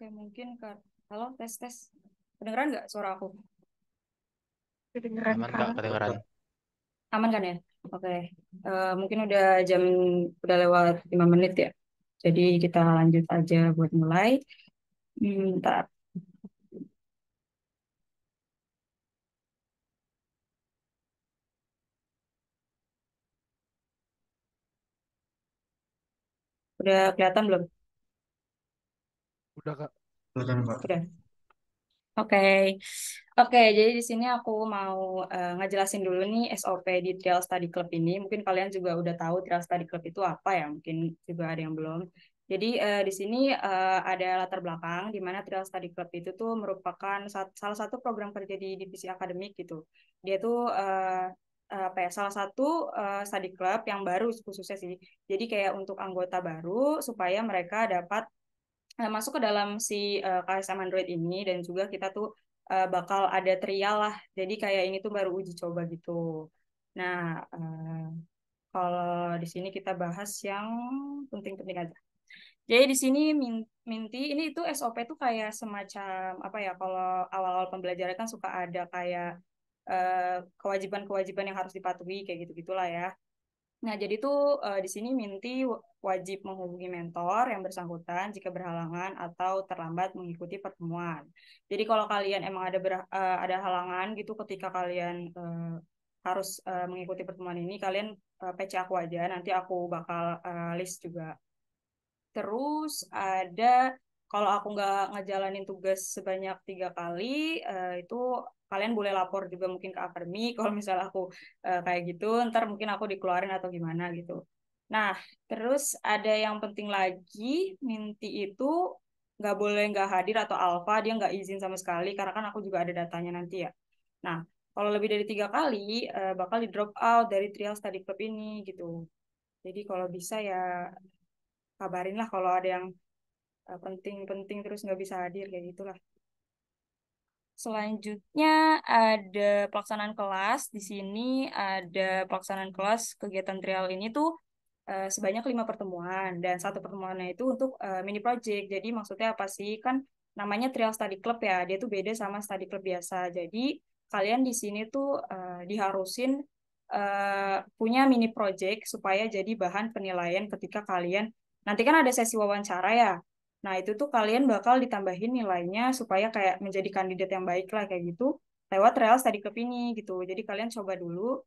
Oke, mungkin halo, tes tes. Kedengeran nggak suara aku? Kedengeran Aman Kak, Kak. kedengeran. Aman kan ya? Oke. Mungkin udah lewat 5 menit ya. Jadi kita lanjut aja buat mulai. Bentar. Udah kelihatan belum? Udah Kak. Silakan Pak. Udah. Oke, Oke. Jadi di sini aku mau ngejelasin dulu nih SOP di Trial Study Club ini. Mungkin kalian juga udah tahu Trial Study Club itu apa ya? Mungkin juga ada yang belum. Jadi di sini ada latar belakang di mana Trial Study Club itu tuh merupakan salah satu program kerja di divisi akademik gitu. Dia tuh apa ya? Salah satu study club yang baru khususnya sih. Jadi kayak untuk anggota baru supaya mereka dapat masuk ke dalam si KSM Android ini dan juga kita tuh bakal ada trial lah. Jadi kayak ini tuh baru uji coba gitu. Nah, kalau di sini kita bahas yang penting-penting aja. Jadi di sini Minti ini itu SOP tuh kayak semacam apa ya? Kalau awal-awal pembelajaran kan suka ada kayak kewajiban-kewajiban yang harus dipatuhi kayak gitu-gitulah ya. Nah, jadi tuh di sini Minti wajib menghubungi mentor yang bersangkutan jika berhalangan atau terlambat mengikuti pertemuan. Jadi kalau kalian emang ada halangan gitu ketika kalian harus mengikuti pertemuan ini, kalian PC aku aja, nanti aku bakal list juga. Terus ada kalau aku nggak ngejalanin tugas sebanyak 3 kali, itu kalian boleh lapor juga mungkin ke akademi. Kalau misalnya aku kayak gitu, ntar mungkin aku dikeluarin atau gimana gitu. Nah, terus ada yang penting lagi, Minti itu nggak boleh nggak hadir atau alfa, dia nggak izin sama sekali karena kan aku juga ada datanya nanti ya. Nah, kalau lebih dari 3 kali bakal di drop out dari trial study club ini gitu. Jadi kalau bisa ya kabarin lah kalau ada yang penting-penting terus nggak bisa hadir kayak gitulah. Selanjutnya ada pelaksanaan kelas. Di sini ada pelaksanaan kelas kegiatan trial ini tuh sebanyak 5 pertemuan dan satu pertemuannya itu untuk mini project. Jadi maksudnya apa sih? Kan namanya trial study club ya. Dia tuh beda sama study club biasa. Jadi kalian di sini tuh diharusin punya mini project supaya jadi bahan penilaian ketika kalian nanti kan ada sesi wawancara ya. Nah, itu tuh kalian bakal ditambahin nilainya supaya kayak menjadi kandidat yang baik lah kayak gitu lewat trial study club ini gitu. Jadi kalian coba dulu.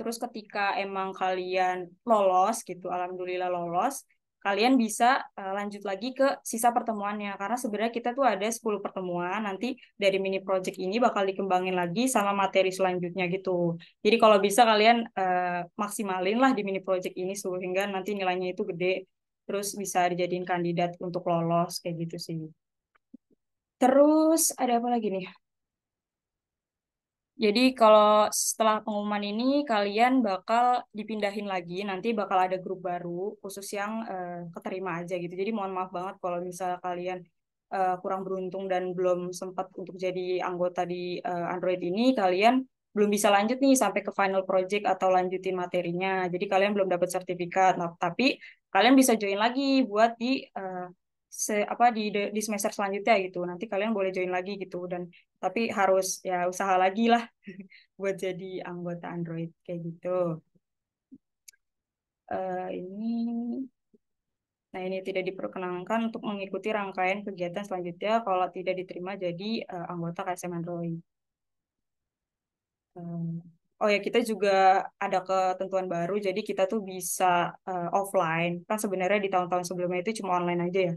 Terus ketika emang kalian lolos gitu, alhamdulillah lolos, kalian bisa lanjut lagi ke sisa pertemuannya. Karena sebenarnya kita tuh ada 10 pertemuan, nanti dari mini project ini bakal dikembangin lagi sama materi selanjutnya gitu. Jadi kalau bisa kalian maksimalin lah di mini project ini sehingga nanti nilainya itu gede, terus bisa dijadiin kandidat untuk lolos kayak gitu sih. Terus ada apa lagi nih? Jadi kalau setelah pengumuman ini kalian bakal dipindahin lagi, nanti bakal ada grup baru khusus yang keterima aja gitu. Jadi mohon maaf banget kalau misalnya kalian kurang beruntung dan belum sempat untuk jadi anggota di Android ini, kalian belum bisa lanjut nih sampai ke final project atau lanjutin materinya. Jadi kalian belum dapat sertifikat. Nah, tapi kalian bisa join lagi buat di di semester selanjutnya gitu. Nanti kalian boleh join lagi gitu dan tapi harus ya usaha lagi lah buat jadi anggota Android kayak gitu. Ini, nah ini tidak diperkenankan untuk mengikuti rangkaian kegiatan selanjutnya kalau tidak diterima jadi anggota KSM Android. Eh, oh ya kita juga ada ketentuan baru, jadi kita tuh bisa offline. Kan sebenarnya di tahun-tahun sebelumnya itu cuma online aja ya.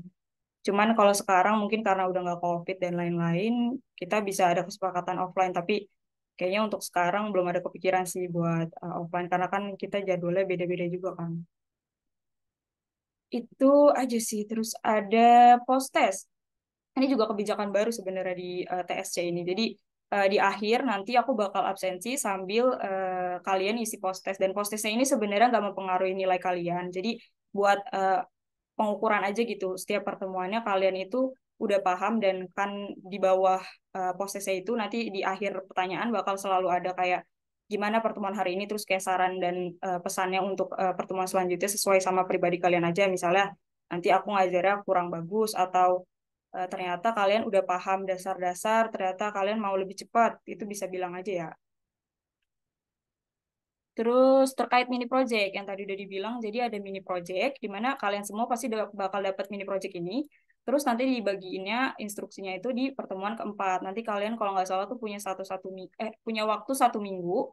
Cuman kalau sekarang mungkin karena udah nggak COVID dan lain-lain, kita bisa ada kesepakatan offline. Tapi kayaknya untuk sekarang belum ada kepikiran sih buat offline karena kan kita jadwalnya beda-beda juga kan. Itu aja sih. Terus ada post test. Ini juga kebijakan baru sebenarnya di TSC ini. Jadi di akhir nanti aku bakal absensi sambil kalian isi post test. Dan post testnya ini sebenarnya nggak mempengaruhi nilai kalian. Jadi buat pengukuran aja gitu. Setiap pertemuannya kalian itu udah paham dan kan di bawah posesnya itu nanti di akhir pertanyaan bakal selalu ada kayak gimana pertemuan hari ini terus kayak saran dan pesannya untuk pertemuan selanjutnya sesuai sama pribadi kalian aja. Misalnya nanti aku ngajarnya kurang bagus atau ternyata kalian udah paham dasar-dasar, ternyata kalian mau lebih cepat, itu bisa bilang aja ya. Terus terkait mini project yang tadi udah dibilang, jadi ada mini project di mana kalian semua pasti bakal dapat mini project ini. Terus nanti dibagiinnya instruksinya itu di pertemuan keempat. Nanti kalian kalau nggak salah tuh punya punya waktu 1 minggu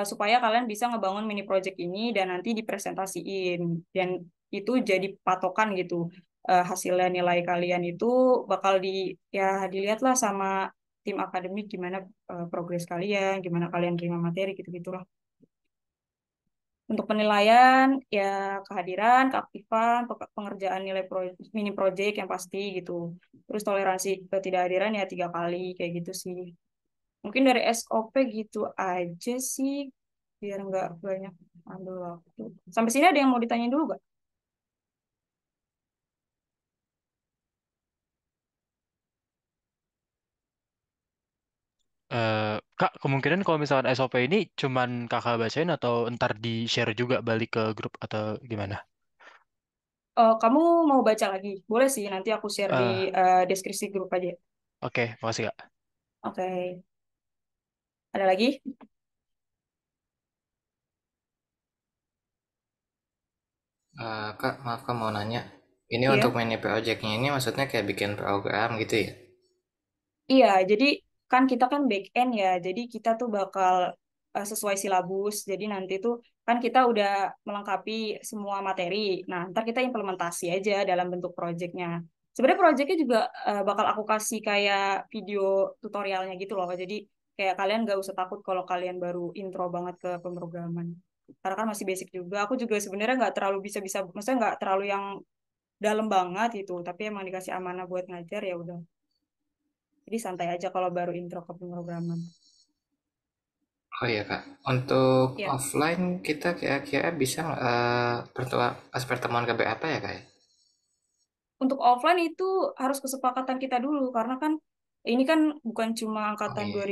supaya kalian bisa ngebangun mini project ini dan nanti dipresentasiin. Dan itu jadi patokan gitu. Hasilnya nilai kalian itu bakal ya dilihatlah sama tim akademik gimana progres kalian, gimana kalian terima materi gitu-gitu. Untuk penilaian, ya kehadiran, keaktifan, pengerjaan nilai mini project yang pasti gitu. Terus toleransi ketidakhadiran ya 3 kali, kayak gitu sih. Mungkin dari SOP gitu aja sih, biar nggak banyak ambil waktu. Sampai sini ada yang mau ditanyain dulu nggak? Kak, kemungkinan kalau misalkan SOP ini cuman kakak bacain atau ntar di-share juga balik ke grup atau gimana? Kamu mau baca lagi? Boleh sih, nanti aku share di Eh, deskripsi grup aja. oke, makasih Kak. Oke, ada lagi? Kak, maaf Kak mau nanya. Ini untuk Iya. mini projectnya ini maksudnya kayak bikin program gitu ya? Iya, jadi kan kita kan back end ya, jadi kita tuh bakal sesuai silabus. Jadi nanti tuh kan kita udah melengkapi semua materi. Nah, ntar kita implementasi aja dalam bentuk projectnya. Sebenarnya projectnya juga bakal aku kasih kayak video tutorialnya gitu loh. Jadi kayak kalian gak usah takut kalau kalian baru intro banget ke pemrograman. Karena kan masih basic juga. Aku juga sebenarnya nggak terlalu bisa-bisa, maksudnya nggak terlalu yang dalam banget gitu. Tapi emang dikasih amanah buat ngajar ya udah. Jadi santai aja kalau baru intro ke pemrograman. Oh iya Kak, untuk Ya, offline kita kira-kira bisa nggak, pas pertemuan KB apa ya Kak ya? untuk offline itu harus kesepakatan kita dulu karena kan ini kan bukan cuma Oh angkatan iya.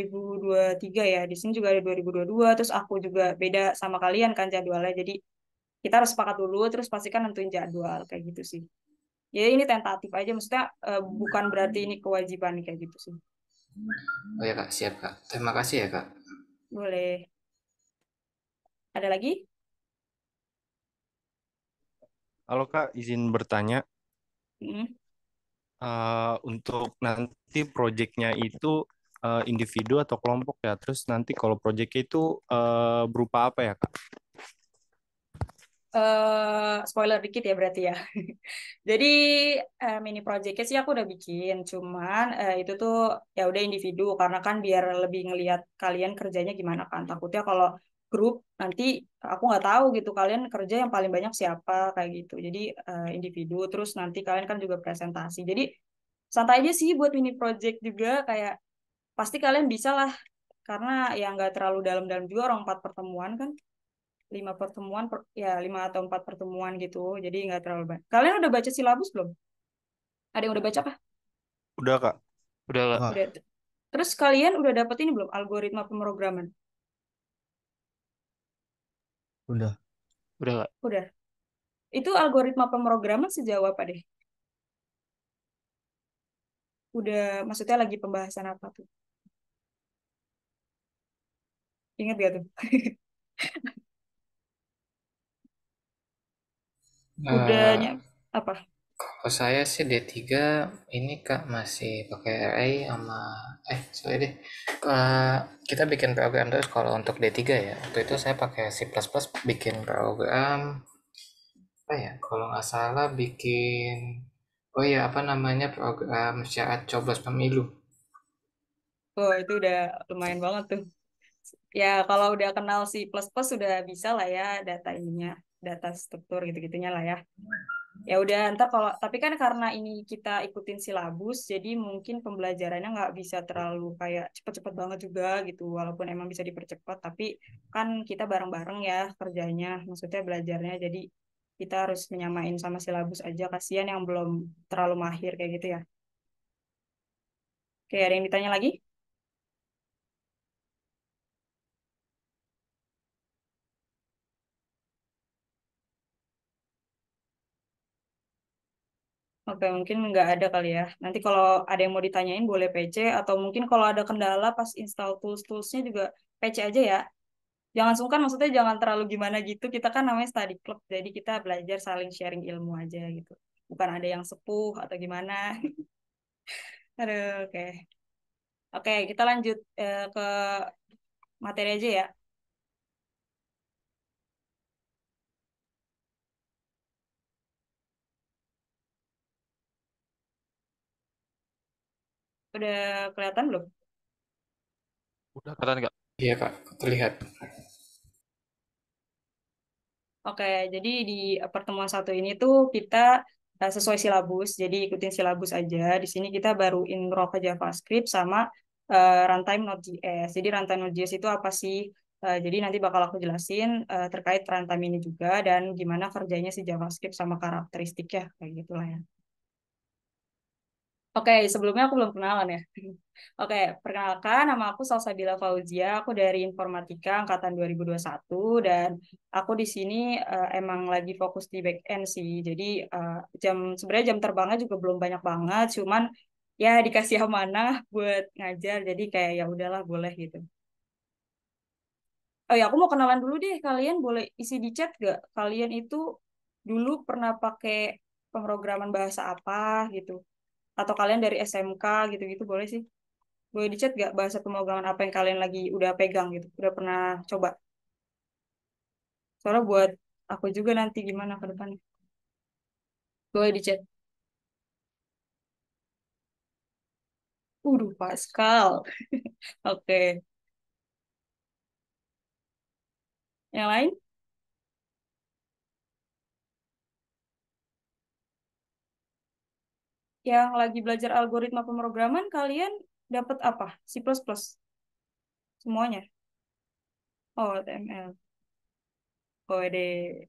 2023 ya. Di sini juga ada 2022, terus aku juga beda sama kalian kan jadwalnya. Jadi kita harus sepakat dulu terus pastikan nentuin jadwal kayak gitu sih. Jadi ini tentatif aja maksudnya bukan berarti ini kewajiban kayak gitu sih. Oh iya Kak, siap Kak. Terima kasih ya Kak. Boleh. Ada lagi? Halo Kak, izin bertanya, Mm. untuk nanti proyeknya itu individu atau kelompok ya? Terus nanti kalau proyeknya itu berupa apa ya Kak? Spoiler dikit ya berarti ya. Jadi mini projectnya sih aku udah bikin, cuman itu tuh ya udah individu karena kan biar lebih ngelihat kalian kerjanya gimana kan. Takutnya kalau grup nanti aku nggak tahu gitu kalian kerja yang paling banyak siapa kayak gitu. Jadi individu terus nanti kalian kan juga presentasi. Jadi santai aja sih buat mini project juga kayak pasti kalian bisa lah karena ya nggak terlalu dalam-dalam juga orang 4 pertemuan kan 5 pertemuan ya 5 atau 4 pertemuan gitu jadi nggak terlalu banyak. Kalian udah baca silabus belum? Ada yang udah baca kah? Udah Kak. Udah Kak, Udah. Terus kalian udah dapet ini belum algoritma pemrograman? Udah. udah Kak. Udah. Itu algoritma pemrograman sejauh apa deh? Udah, maksudnya lagi pembahasan apa tuh? Ingat gak tuh? Udah Eh, apa? Kalau saya sih D3 ini Kak masih pakai array sama sorry deh. Kita bikin program terus kalau untuk D3 ya. Waktu itu saya pakai C++ bikin program apa ya? Kalau nggak salah bikin oh ya apa namanya program syarat coblos pemilu. Oh, itu udah lumayan banget tuh. Ya, kalau udah kenal C++ sudah bisa lah ya data ininya, data struktur gitu-gitunya lah ya. Ya udah ntar kalau tapi kan karena ini kita ikutin silabus jadi mungkin pembelajarannya nggak bisa terlalu kayak cepet-cepet banget juga gitu walaupun emang bisa dipercepat tapi kan kita bareng-bareng ya kerjanya maksudnya belajarnya jadi kita harus menyamain sama silabus aja kasihan yang belum terlalu mahir kayak gitu ya. Oke, ada yang ditanya lagi? Oke, mungkin nggak ada kali ya. Nanti kalau ada yang mau ditanyain boleh PC, atau mungkin kalau ada kendala pas install tools-toolsnya juga PC aja ya. Jangan sungkan, maksudnya jangan terlalu gimana gitu. Kita kan namanya study club, jadi kita belajar saling sharing ilmu aja gitu. Bukan ada yang sepuh atau gimana. Aduh, oke. Oke, kita lanjut ke materi aja ya. Udah kelihatan belum? Udah kelihatan nggak? Iya Kak, terlihat. Oke, jadi di pertemuan satu ini tuh kita sesuai silabus, jadi ikutin silabus aja. Di sini kita baru intro ke JavaScript sama runtime Node.js. Jadi runtime Node.js itu apa sih? Jadi nanti bakal aku jelasin terkait runtime ini juga dan gimana kerjanya si JavaScript sama karakteristiknya, kayak gitulah ya. Oke, sebelumnya aku belum kenalan ya. Oke, perkenalkan nama aku Salsabila Fauzia, aku dari Informatika angkatan 2021 dan aku di sini emang lagi fokus di back end sih. Jadi sebenarnya jam terbangnya juga belum banyak banget, cuman ya dikasih amanah buat ngajar, jadi kayak ya udahlah boleh gitu. Oh ya, aku mau kenalan dulu deh. Kalian boleh isi di chat gak? Kalian itu dulu pernah pakai pemrograman bahasa apa gitu? Atau kalian dari SMK gitu-gitu boleh sih. Boleh di chat gak bahasa pemrograman apa yang kalian lagi udah pegang gitu, udah pernah coba. Soalnya buat aku juga nanti gimana ke depannya. Boleh di chat. Pascal. Oke. Yang lain yang lagi belajar algoritma pemrograman, kalian dapat apa? C++. Semuanya. Oh, HTML. Oh, de.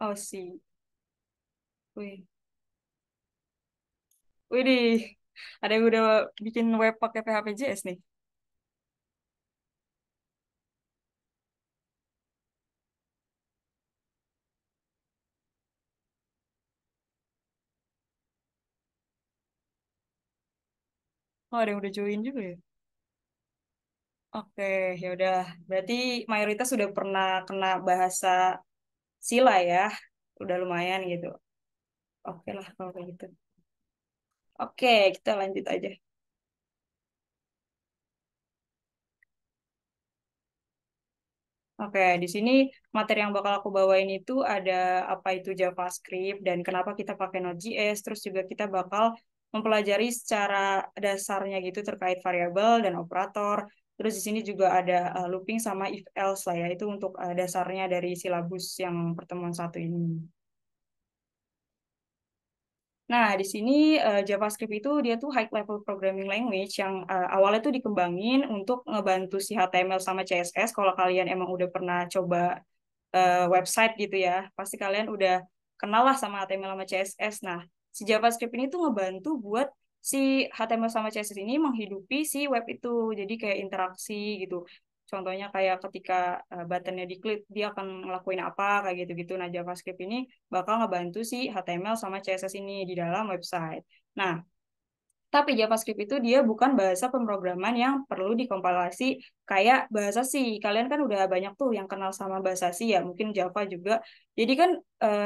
Oh, sih. Wih. Wih, ada yang udah bikin web pakai PHP JS nih. Oh, ada yang udah join juga ya. Oke, ya udah. Berarti mayoritas sudah pernah kena bahasa sila ya. Udah lumayan gitu. Oke lah kalau kayak gitu. Oke, kita lanjut aja. Oke, di sini materi yang bakal aku bawain itu ada apa itu JavaScript dan kenapa kita pakai Node.js. Terus juga kita bakal mempelajari secara dasarnya gitu terkait variabel dan operator. Terus di sini juga ada looping sama if else lah ya. Itu untuk dasarnya dari silabus yang pertemuan satu ini. Nah, di sini JavaScript itu dia tuh high level programming language yang awalnya tuh dikembangin untuk ngebantu si HTML sama CSS. Kalau kalian emang udah pernah coba website gitu ya, pasti kalian udah kenal lah sama HTML sama CSS. Nah, si JavaScript ini tuh ngebantu buat si HTML sama CSS ini menghidupi si web itu. Jadi kayak interaksi gitu. Contohnya kayak ketika buttonnya diklik, dia akan ngelakuin apa, kayak gitu-gitu. Nah, JavaScript ini bakal ngebantu si HTML sama CSS ini di dalam website. Nah, tapi JavaScript itu dia bukan bahasa pemrograman yang perlu dikompilasi kayak bahasa C. Kalian kan udah banyak tuh yang kenal sama bahasa C ya, mungkin Java juga. Jadi kan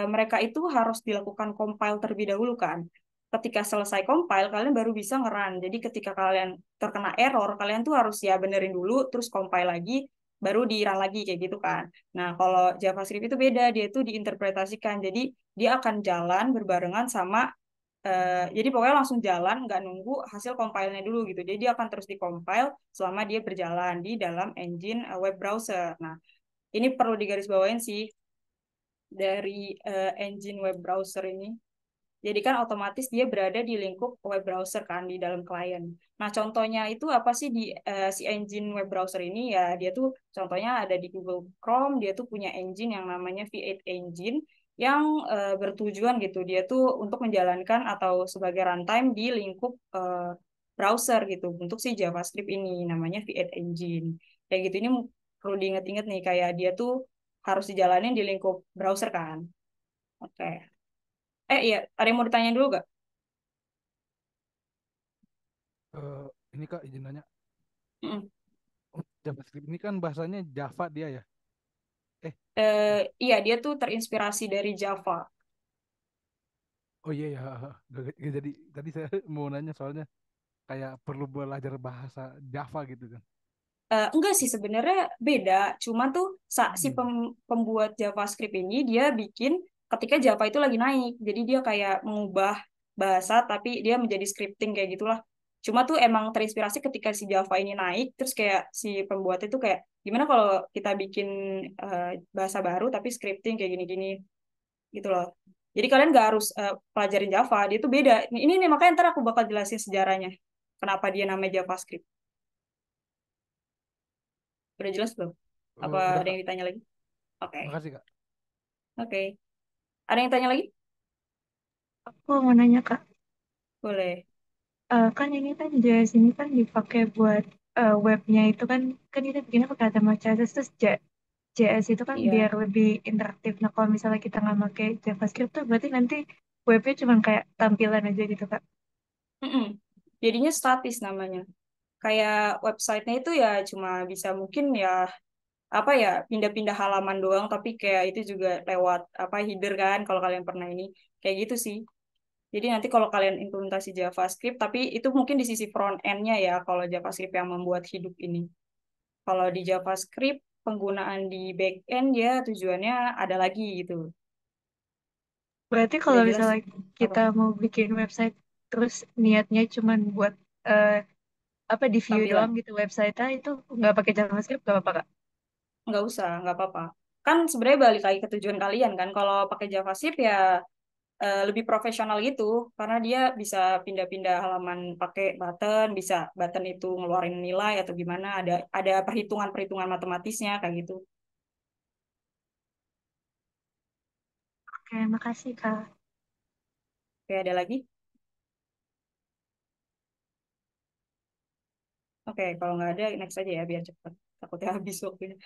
mereka itu harus dilakukan compile terlebih dahulu kan. Ketika selesai compile, kalian baru bisa nge-run. Jadi ketika kalian terkena error, kalian tuh harus ya benerin dulu, terus compile lagi, baru di-run lagi kayak gitu kan. Nah, kalau JavaScript itu beda, dia itu diinterpretasikan. Jadi dia akan jalan berbarengan sama jadi pokoknya langsung jalan, nggak nunggu hasil compile-nya dulu gitu. Jadi dia akan terus di-compile selama dia berjalan di dalam engine web browser. Nah, ini perlu digarisbawahin sih dari engine web browser ini. Jadi kan otomatis dia berada di lingkup web browser kan di dalam klien. Nah, contohnya itu apa sih di si engine web browser ini ya dia tuh contohnya ada di Google Chrome, dia tuh punya engine yang namanya V8 Engine yang bertujuan gitu. Dia tuh untuk menjalankan atau sebagai runtime di lingkup browser gitu untuk si JavaScript ini namanya V8 Engine. Kayak gitu ini perlu diingat-ingat nih kayak dia tuh harus dijalanin di lingkup browser kan. Oke. Iya, ada yang mau ditanya dulu gak? Eh, ini Kak izin nanya. Mm-mm. JavaScript ini kan bahasanya Java dia ya. Eh, Iya, dia tuh terinspirasi dari Java. oh iya ya. Jadi tadi saya mau nanya soalnya kayak perlu belajar bahasa Java gitu kan. Enggak sih sebenarnya beda, cuma tuh si Hmm. pembuat JavaScript ini dia bikin ketika Java itu lagi naik, jadi dia kayak mengubah bahasa tapi dia menjadi scripting kayak gitulah. Cuma tuh emang terinspirasi ketika si Java ini naik, terus kayak si pembuat itu kayak gimana kalau kita bikin bahasa baru tapi scripting kayak gini-gini gitu loh. Jadi kalian nggak harus pelajarin Java, dia tuh beda. Ini nih makanya ntar aku bakal jelasin sejarahnya, kenapa dia namanya JavaScript. Udah jelas belum? Apa Udah ada Kak. yang ditanya lagi? Oke, Makasih Kak. oke. Ada yang tanya lagi? Aku mau nanya Kak, Boleh. kan ini kan JS ini kan dipakai buat webnya itu kan kan kita bikinnya pakai HTML CSS terus JS itu kan Iya. biar lebih interaktif. Nah kalau misalnya kita nggak pakai JavaScript tuh berarti nanti webnya cuma kayak tampilan aja gitu Kak. Mm-mm. Jadinya statis namanya. Kayak websitenya itu ya cuma bisa mungkin ya apa ya pindah-pindah halaman doang, tapi kayak itu juga lewat apa header kan kalau kalian pernah ini kayak gitu sih. Jadi nanti kalau kalian implementasi JavaScript, tapi itu mungkin di sisi front end-nya ya kalau JavaScript yang membuat hidup ini. Kalau di JavaScript penggunaan di back end ya tujuannya ada lagi gitu. Berarti Udah kalau jelas misalnya apa? kita mau bikin website terus niatnya cuma buat apa di view doang Tampilan. gitu website-nya itu nggak pakai JavaScript nggak apa-apa Kak? Nggak usah, nggak apa-apa. Kan sebenarnya balik lagi ke tujuan kalian kan. Kalau pakai JavaScript ya lebih profesional gitu, karena dia bisa pindah-pindah halaman pakai button, bisa button itu ngeluarin nilai atau gimana, ada perhitungan-perhitungan matematisnya kayak gitu. Oke, makasih Kak. Oke, ada lagi? Oke, kalau nggak ada, next aja ya biar cepat. Takutnya habis waktunya.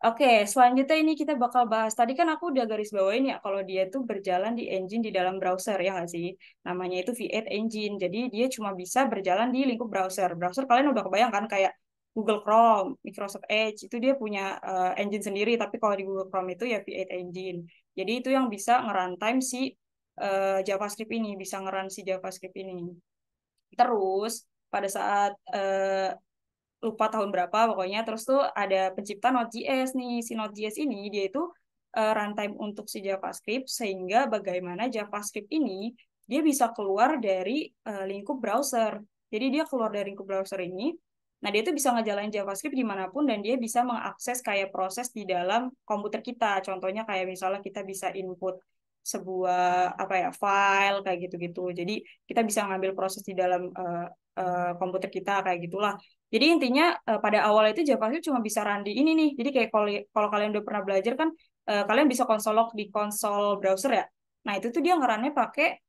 Oke, selanjutnya ini kita bakal bahas. Tadi kan aku udah garis bawain ya, kalau dia itu berjalan di engine di dalam browser, ya nggak sih? Namanya itu V8 Engine. Jadi dia cuma bisa berjalan di lingkup browser. Browser kalian udah kebayang kan kayak Google Chrome, Microsoft Edge, itu dia punya engine sendiri. Tapi kalau di Google Chrome itu ya V8 Engine. Jadi itu yang bisa ngeruntime si JavaScript ini, bisa ngerun si JavaScript ini. Terus pada saat lupa tahun berapa pokoknya terus tuh ada pencipta Node.js nih si Node.js ini dia itu runtime untuk si JavaScript sehingga bagaimana JavaScript ini dia bisa keluar dari lingkup browser jadi dia keluar dari lingkup browser ini nah dia tuh bisa ngejalanin JavaScript dimanapun dan dia bisa mengakses kayak proses di dalam komputer kita contohnya kayak misalnya kita bisa input sebuah apa ya file kayak gitu-gitu jadi kita bisa ngambil proses di dalam komputer kita kayak gitulah jadi intinya pada awal itu JavaScript cuma bisa run di ini nih. Jadi kayak kalau kalian udah pernah belajar kan kalian bisa konsol log di konsol browser ya. Nah, itu tuh dia ngerannya pakai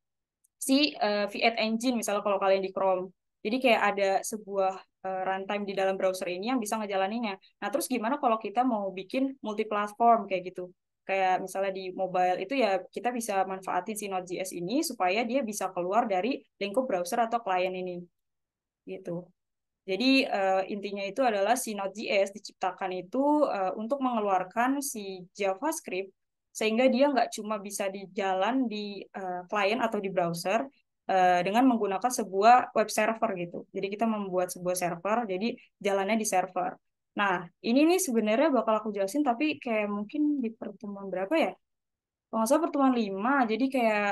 si V8 Engine misalnya kalau kalian di Chrome. Jadi kayak ada sebuah runtime di dalam browser ini yang bisa ngejalaninnya. Nah, terus gimana kalau kita mau bikin multi-platform kayak gitu? Kayak misalnya di mobile itu ya kita bisa manfaatin si Node.js ini supaya dia bisa keluar dari lingkup browser atau klien ini gitu. Jadi intinya itu adalah si Node.js diciptakan itu untuk mengeluarkan si JavaScript sehingga dia nggak cuma bisa dijalan di klien atau di browser dengan menggunakan sebuah web server gitu. Jadi kita membuat sebuah server, jadi jalannya di server. Nah, ini nih sebenarnya bakal aku jelasin tapi kayak mungkin di pertemuan berapa ya? Kalau nggak salah pertemuan 5, jadi kayak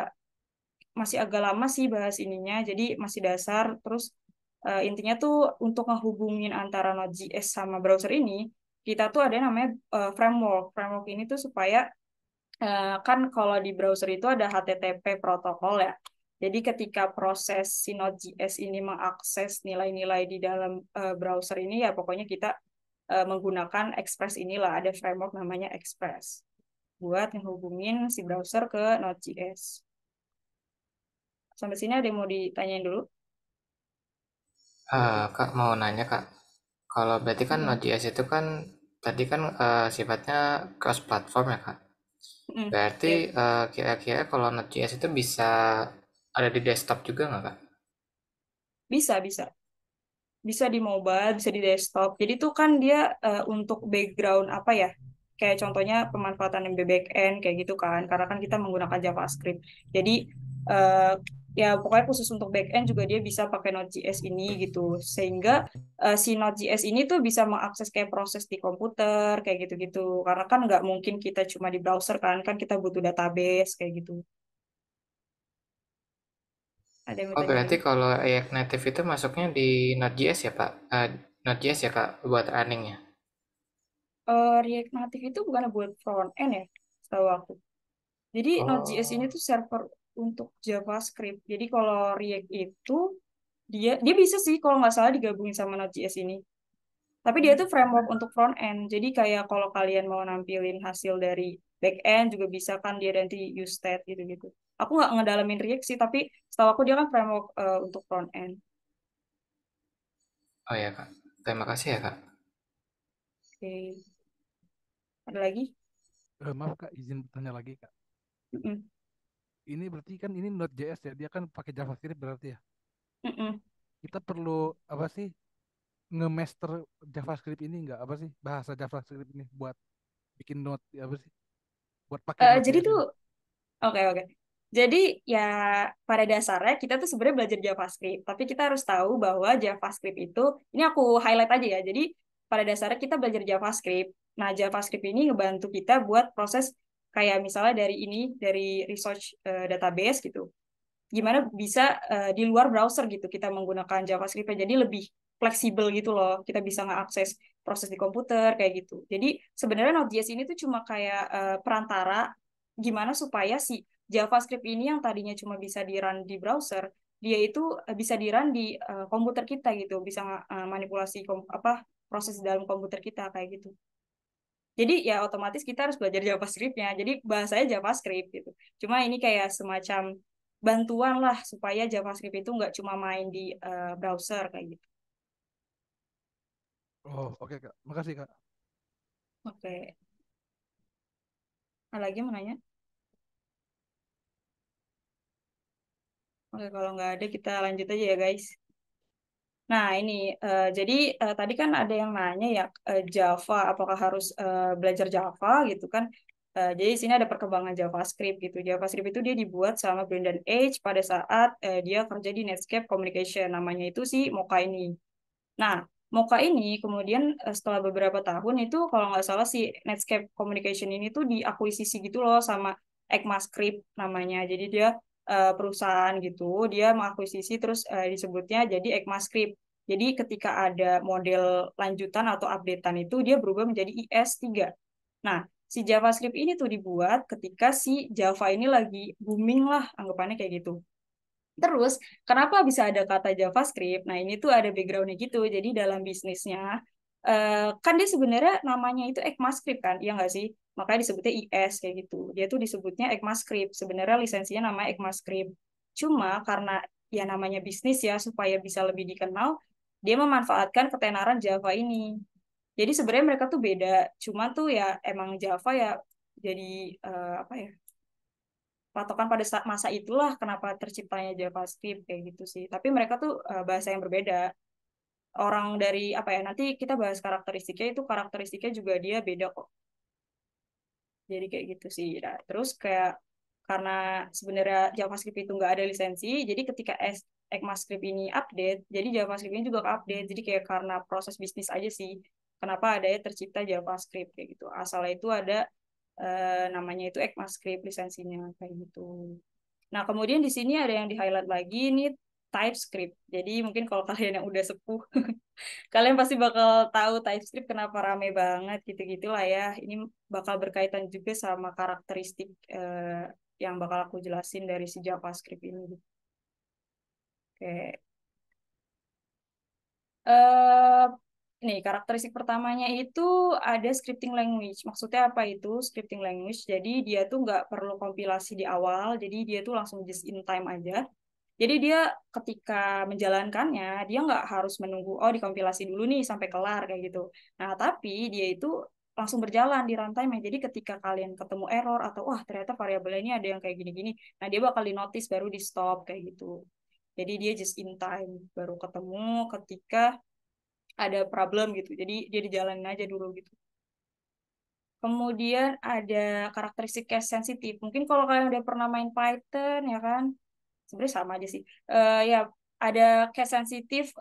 masih agak lama sih bahas ininya, jadi masih dasar. Terus intinya tuh untuk ngehubungin antara Node.js sama browser ini, kita tuh ada namanya framework. Framework ini tuh supaya kan kalau di browser itu ada HTTP protokol ya. Jadi ketika proses si Node.js ini mengakses nilai-nilai di dalam browser ini ya pokoknya kita menggunakan Express inilah, ada framework namanya Express buat ngehubungin si browser ke Node.js. Sampai sini ada yang mau ditanyain dulu? Kak mau nanya Kak, kalau berarti kan Mm-mm. Node.js itu kan tadi kan sifatnya cross platform ya Kak. Mm, Berarti yep. kira-kira kalau Node.js itu bisa ada di desktop juga nggak Kak? Bisa. Bisa di mobile, bisa di desktop. Jadi tuh kan dia untuk background apa ya? Kayak contohnya pemanfaatan backend kayak gitu kan. Karena kan kita menggunakan JavaScript. Jadi eh, ya pokoknya khusus untuk backend juga dia bisa pakai Node.js ini gitu. Sehingga si Node.js ini tuh bisa mengakses kayak proses di komputer kayak gitu-gitu. Karena kan nggak mungkin kita cuma di browser kan kita butuh database kayak gitu. Ada yang mau Oh tanya berarti lagi? kalau React Native itu masuknya di Node.js ya Pak? Node.js ya Kak buat runningnya? React Native itu bukan buat front end ya, setahu aku. Jadi Node.js ini Oh, tuh server untuk JavaScript. Jadi kalau React itu dia dia bisa sih kalau nggak salah digabungin sama Node.js ini. Tapi dia tuh framework untuk front end. Jadi kayak kalau kalian mau nampilin hasil dari back end juga bisa kan dia nanti use state gitu-gitu. Aku nggak ngedalamin React sih, tapi setahu aku dia kan framework untuk front end. oh ya Kak. Terima kasih ya Kak. Oke, ada lagi? Maaf Kak, izin bertanya lagi Kak. Mm-mm. Ini berarti kan ini Node.js ya, dia kan pakai JavaScript berarti ya. Mm-mm. Kita perlu apa sih nge-master JavaScript ini nggak apa sih bahasa JavaScript ini buat bikin Node apa sih buat pakai Jadi Node.js tuh ini. oke. Jadi ya pada dasarnya kita tuh sebenarnya belajar JavaScript, tapi kita harus tahu bahwa JavaScript itu, ini aku highlight aja ya. Jadi pada dasarnya kita belajar JavaScript. Nah, JavaScript ini ngebantu kita buat proses kayak misalnya dari research database gitu. Gimana bisa di luar browser gitu kita menggunakan JavaScript jadi lebih fleksibel gitu loh. Kita bisa ngeakses proses di komputer kayak gitu. Jadi sebenarnya Node.js ini tuh cuma kayak perantara gimana supaya si JavaScript ini yang tadinya cuma bisa di-run di browser, dia itu bisa di-run di komputer kita gitu, bisa manipulasi apa proses di dalam komputer kita kayak gitu. Jadi ya otomatis kita harus belajar JavaScript-nya. Jadi bahasanya JavaScript gitu. Cuma ini kayak semacam bantuan lah supaya JavaScript itu nggak cuma main di browser kayak gitu. Oh, oke Kak. Makasih Kak. Oke. Ada lagi mau nanya? Oke, kalau nggak ada kita lanjut aja ya guys. Nah, ini jadi tadi kan ada yang nanya ya Java, apakah harus belajar Java gitu kan? Jadi di sini ada perkembangan JavaScript gitu. JavaScript itu dia dibuat sama Brendan Eich pada saat dia kerja di Netscape Communication. Namanya itu si Mocha ini. Nah, Mocha ini kemudian setelah beberapa tahun itu kalau nggak salah si Netscape Communication ini tuh diakuisisi gitu loh sama ECMAScript namanya. Jadi dia perusahaan gitu, dia mengakuisisi terus disebutnya jadi ECMAScript. Jadi ketika ada model lanjutan atau updatean itu dia berubah menjadi IS3. Nah, si JavaScript ini tuh dibuat ketika si Java ini lagi booming lah, anggapannya kayak gitu. Terus, kenapa bisa ada kata JavaScript? Nah, ini tuh ada background-nya gitu. Jadi, dalam bisnisnya, kan dia sebenarnya namanya itu ECMAScript kan, iya nggak sih? Makanya disebutnya IS kayak gitu. Dia tuh disebutnya ECMAScript. Sebenarnya lisensinya namanya ECMAScript. Cuma karena ya namanya bisnis ya, supaya bisa lebih dikenal, dia memanfaatkan ketenaran Java ini. Jadi sebenarnya mereka tuh beda. Cuma tuh ya emang Java ya jadi apa ya? Patokan pada masa itulah kenapa terciptanya JavaScript kayak gitu sih. Tapi mereka tuh bahasa yang berbeda. Orang dari apa ya? Nanti kita bahas karakteristiknya itu karakteristiknya juga dia beda kok. Jadi kayak gitu sih. Nah, terus kayak karena sebenarnya JavaScript itu nggak ada lisensi, jadi ketika ECMAScript ini update, jadi JavaScript ini juga update. Jadi kayak karena proses bisnis aja sih. Kenapa adanya tercipta JavaScript kayak gitu. Asalnya itu ada namanya itu ECMAScript lisensinya kayak gitu. Nah, kemudian di sini ada yang di-highlight lagi ini TypeScript. Jadi mungkin kalau kalian yang udah sepuh, kalian pasti bakal tahu TypeScript kenapa rame banget gitu-gitulah ya. Ini bakal berkaitan juga sama karakteristik yang bakal aku jelasin dari si JavaScript ini. Oke. Eh, nih, karakteristik pertamanya itu ada scripting language. Maksudnya apa itu scripting language? Jadi dia tuh nggak perlu kompilasi di awal, jadi dia tuh langsung just in time aja. Jadi dia ketika menjalankannya, dia nggak harus menunggu, oh dikompilasi dulu nih sampai kelar kayak gitu. Nah, tapi dia itu langsung berjalan di runtime. Jadi ketika kalian ketemu error atau wah ternyata variabel ini ada yang kayak gini-gini, nah dia bakal di notice baru di stop kayak gitu. Jadi dia just in time baru ketemu ketika ada problem gitu. Jadi dia dijalanin aja dulu gitu. Kemudian ada karakteristik case sensitif. Mungkin kalau kalian udah pernah main Python ya kan, sebenarnya sama aja sih. Ya ada case sensitif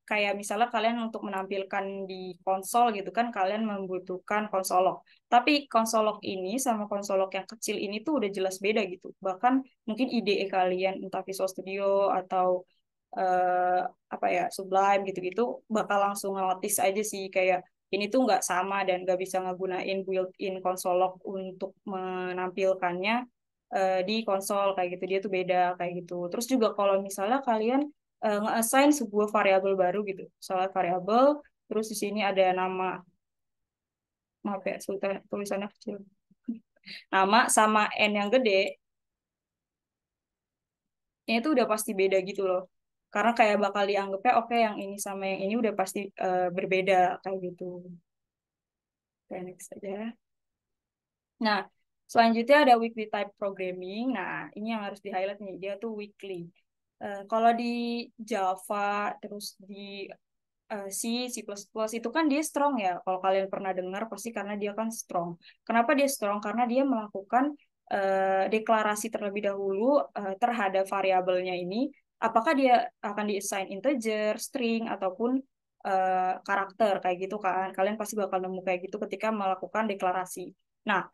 kayak misalnya kalian untuk menampilkan di konsol gitu kan kalian membutuhkan konsolog. Tapi konsolog ini sama konsolog yang kecil ini tuh udah jelas beda gitu. Bahkan mungkin IDE kalian entah Visual Studio atau eh, apa ya Sublime gitu-gitu bakal langsung notice aja sih kayak ini tuh nggak sama dan nggak bisa ngegunain built-in konsolog untuk menampilkannya di konsol kayak gitu dia tuh beda kayak gitu. Terus juga kalau misalnya kalian nge-assign sebuah variabel baru gitu, misalnya variabel, terus di sini ada nama, maaf ya tulisannya kecil, nama sama n yang gede, ini tuh udah pasti beda gitu loh. Karena kayak bakal dianggapnya oke yang ini sama yang ini udah pasti berbeda kayak gitu. Oke, next aja. Nah, selanjutnya ada weekly type programming. Nah, ini yang harus di-highlight nih, dia tuh weekly. Kalau di Java, terus di C, C++ itu kan dia strong ya. Kalau kalian pernah dengar pasti karena dia kan strong. Kenapa dia strong? Karena dia melakukan deklarasi terlebih dahulu terhadap variabelnya ini. Apakah dia akan di-assign integer, string, ataupun karakter kayak gitu kan. Kalian pasti bakal nemu kayak gitu ketika melakukan deklarasi. Nah,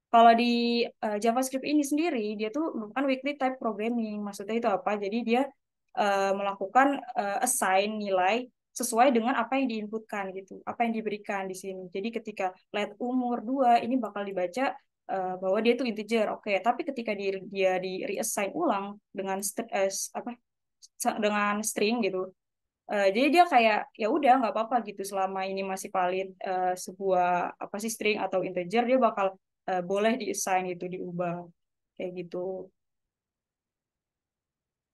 kalau di JavaScript ini sendiri, dia tuh merupakan weekly type programming. Maksudnya itu apa? Jadi dia melakukan assign nilai sesuai dengan apa yang diinputkan gitu, apa yang diberikan di sini. Jadi ketika let umur 2 ini bakal dibaca bahwa dia tuh integer. Oke, tapi ketika dia di reassign ulang dengan apa dengan string gitu. Jadi dia kayak ya udah nggak apa-apa gitu selama ini masih valid sebuah apa sih string atau integer dia bakal boleh diassign gitu diubah kayak gitu.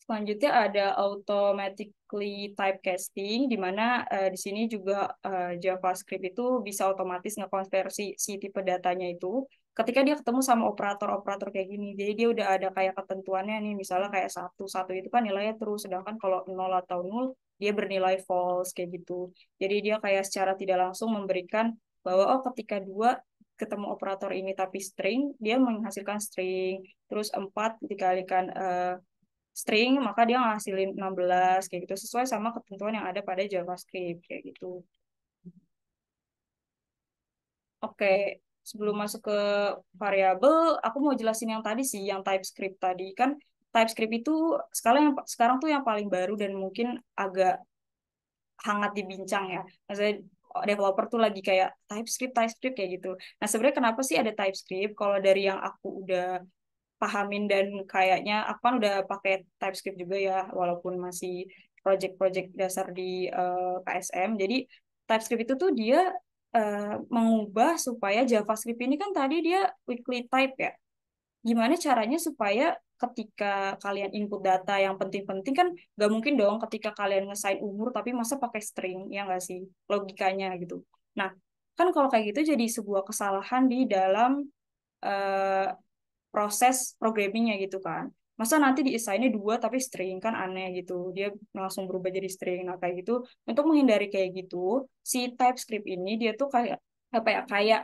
Selanjutnya ada automatically typecasting, di mana di sini juga JavaScript itu bisa otomatis ngekonversi si tipe datanya itu ketika dia ketemu sama operator-operator kayak gini. Jadi dia udah ada kayak ketentuannya nih, misalnya kayak satu satu itu kan nilainya terus, sedangkan kalau nol atau nol dia bernilai false kayak gitu. Jadi dia kayak secara tidak langsung memberikan bahwa oh ketika dua ketemu operator ini tapi string, dia menghasilkan string. Terus 4 dikalikan string, maka dia ngasilin 16 kayak gitu sesuai sama ketentuan yang ada pada JavaScript kayak gitu. Oke, sebelum masuk ke variabel, aku mau jelasin yang tadi sih, yang TypeScript tadi kan TypeScript itu sekarang tuh yang paling baru dan mungkin agak hangat dibincang ya. Maksudnya developer tuh lagi kayak TypeScript, TypeScript kayak gitu. Nah, sebenarnya kenapa sih ada TypeScript? Kalau dari yang aku udah pahamin dan kayaknya aku kan udah pakai TypeScript juga ya walaupun masih project-project dasar di KSM. Jadi TypeScript itu tuh dia mengubah supaya JavaScript ini kan tadi dia weekly type ya. Gimana caranya supaya ketika kalian input data yang penting-penting kan nggak mungkin dong ketika kalian ngesain umur tapi masa pakai string ya nggak sih logikanya gitu. Nah kan kalau kayak gitu jadi sebuah kesalahan di dalam eh, proses programmingnya gitu kan. Masa nanti di-assign-nya 2 tapi string kan aneh gitu. Dia langsung berubah jadi string. Nah, kayak gitu. Untuk menghindari kayak gitu, si TypeScript ini dia tuh kayak apa ya? Kayak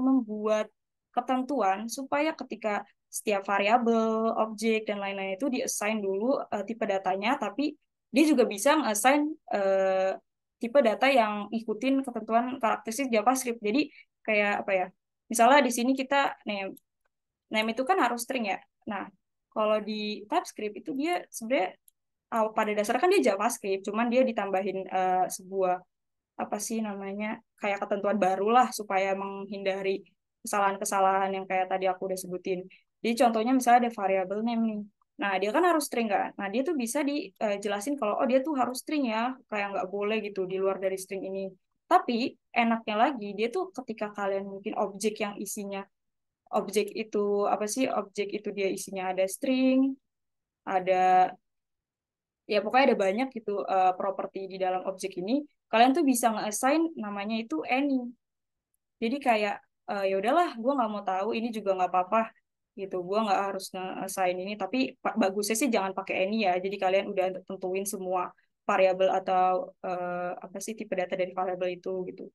membuat ketentuan supaya ketika setiap variabel, objek dan lain-lain itu di-assign dulu tipe datanya, tapi dia juga bisa nge-assign tipe data yang ikutin ketentuan karakteristik JavaScript. Jadi kayak apa ya? Misalnya di sini kita nih name itu kan harus string ya. Nah, kalau di TypeScript itu dia sebenarnya pada dasarnya kan dia JavaScript, cuman dia ditambahin sebuah apa sih namanya kayak ketentuan baru lah supaya menghindari kesalahan-kesalahan yang kayak tadi aku udah sebutin. Jadi contohnya misalnya ada variable name nih. Nah, dia kan harus string kan. Nah, dia tuh bisa dijelasin kalau oh dia tuh harus string ya, kayak nggak boleh gitu di luar dari string ini. Tapi enaknya lagi dia tuh ketika kalian mungkin objek yang isinya objek itu apa sih objek itu dia isinya ada string ada ya pokoknya ada banyak gitu properti di dalam objek ini kalian tuh bisa nge-assign namanya itu any Jadi kayak ya udahlah, gue nggak mau tahu, ini juga nggak apa-apa gitu. Gue nggak harus nge-assign ini, tapi bagusnya sih jangan pakai any ya. Jadi kalian udah tentuin semua variabel atau apa sih tipe data dari variabel itu gitu.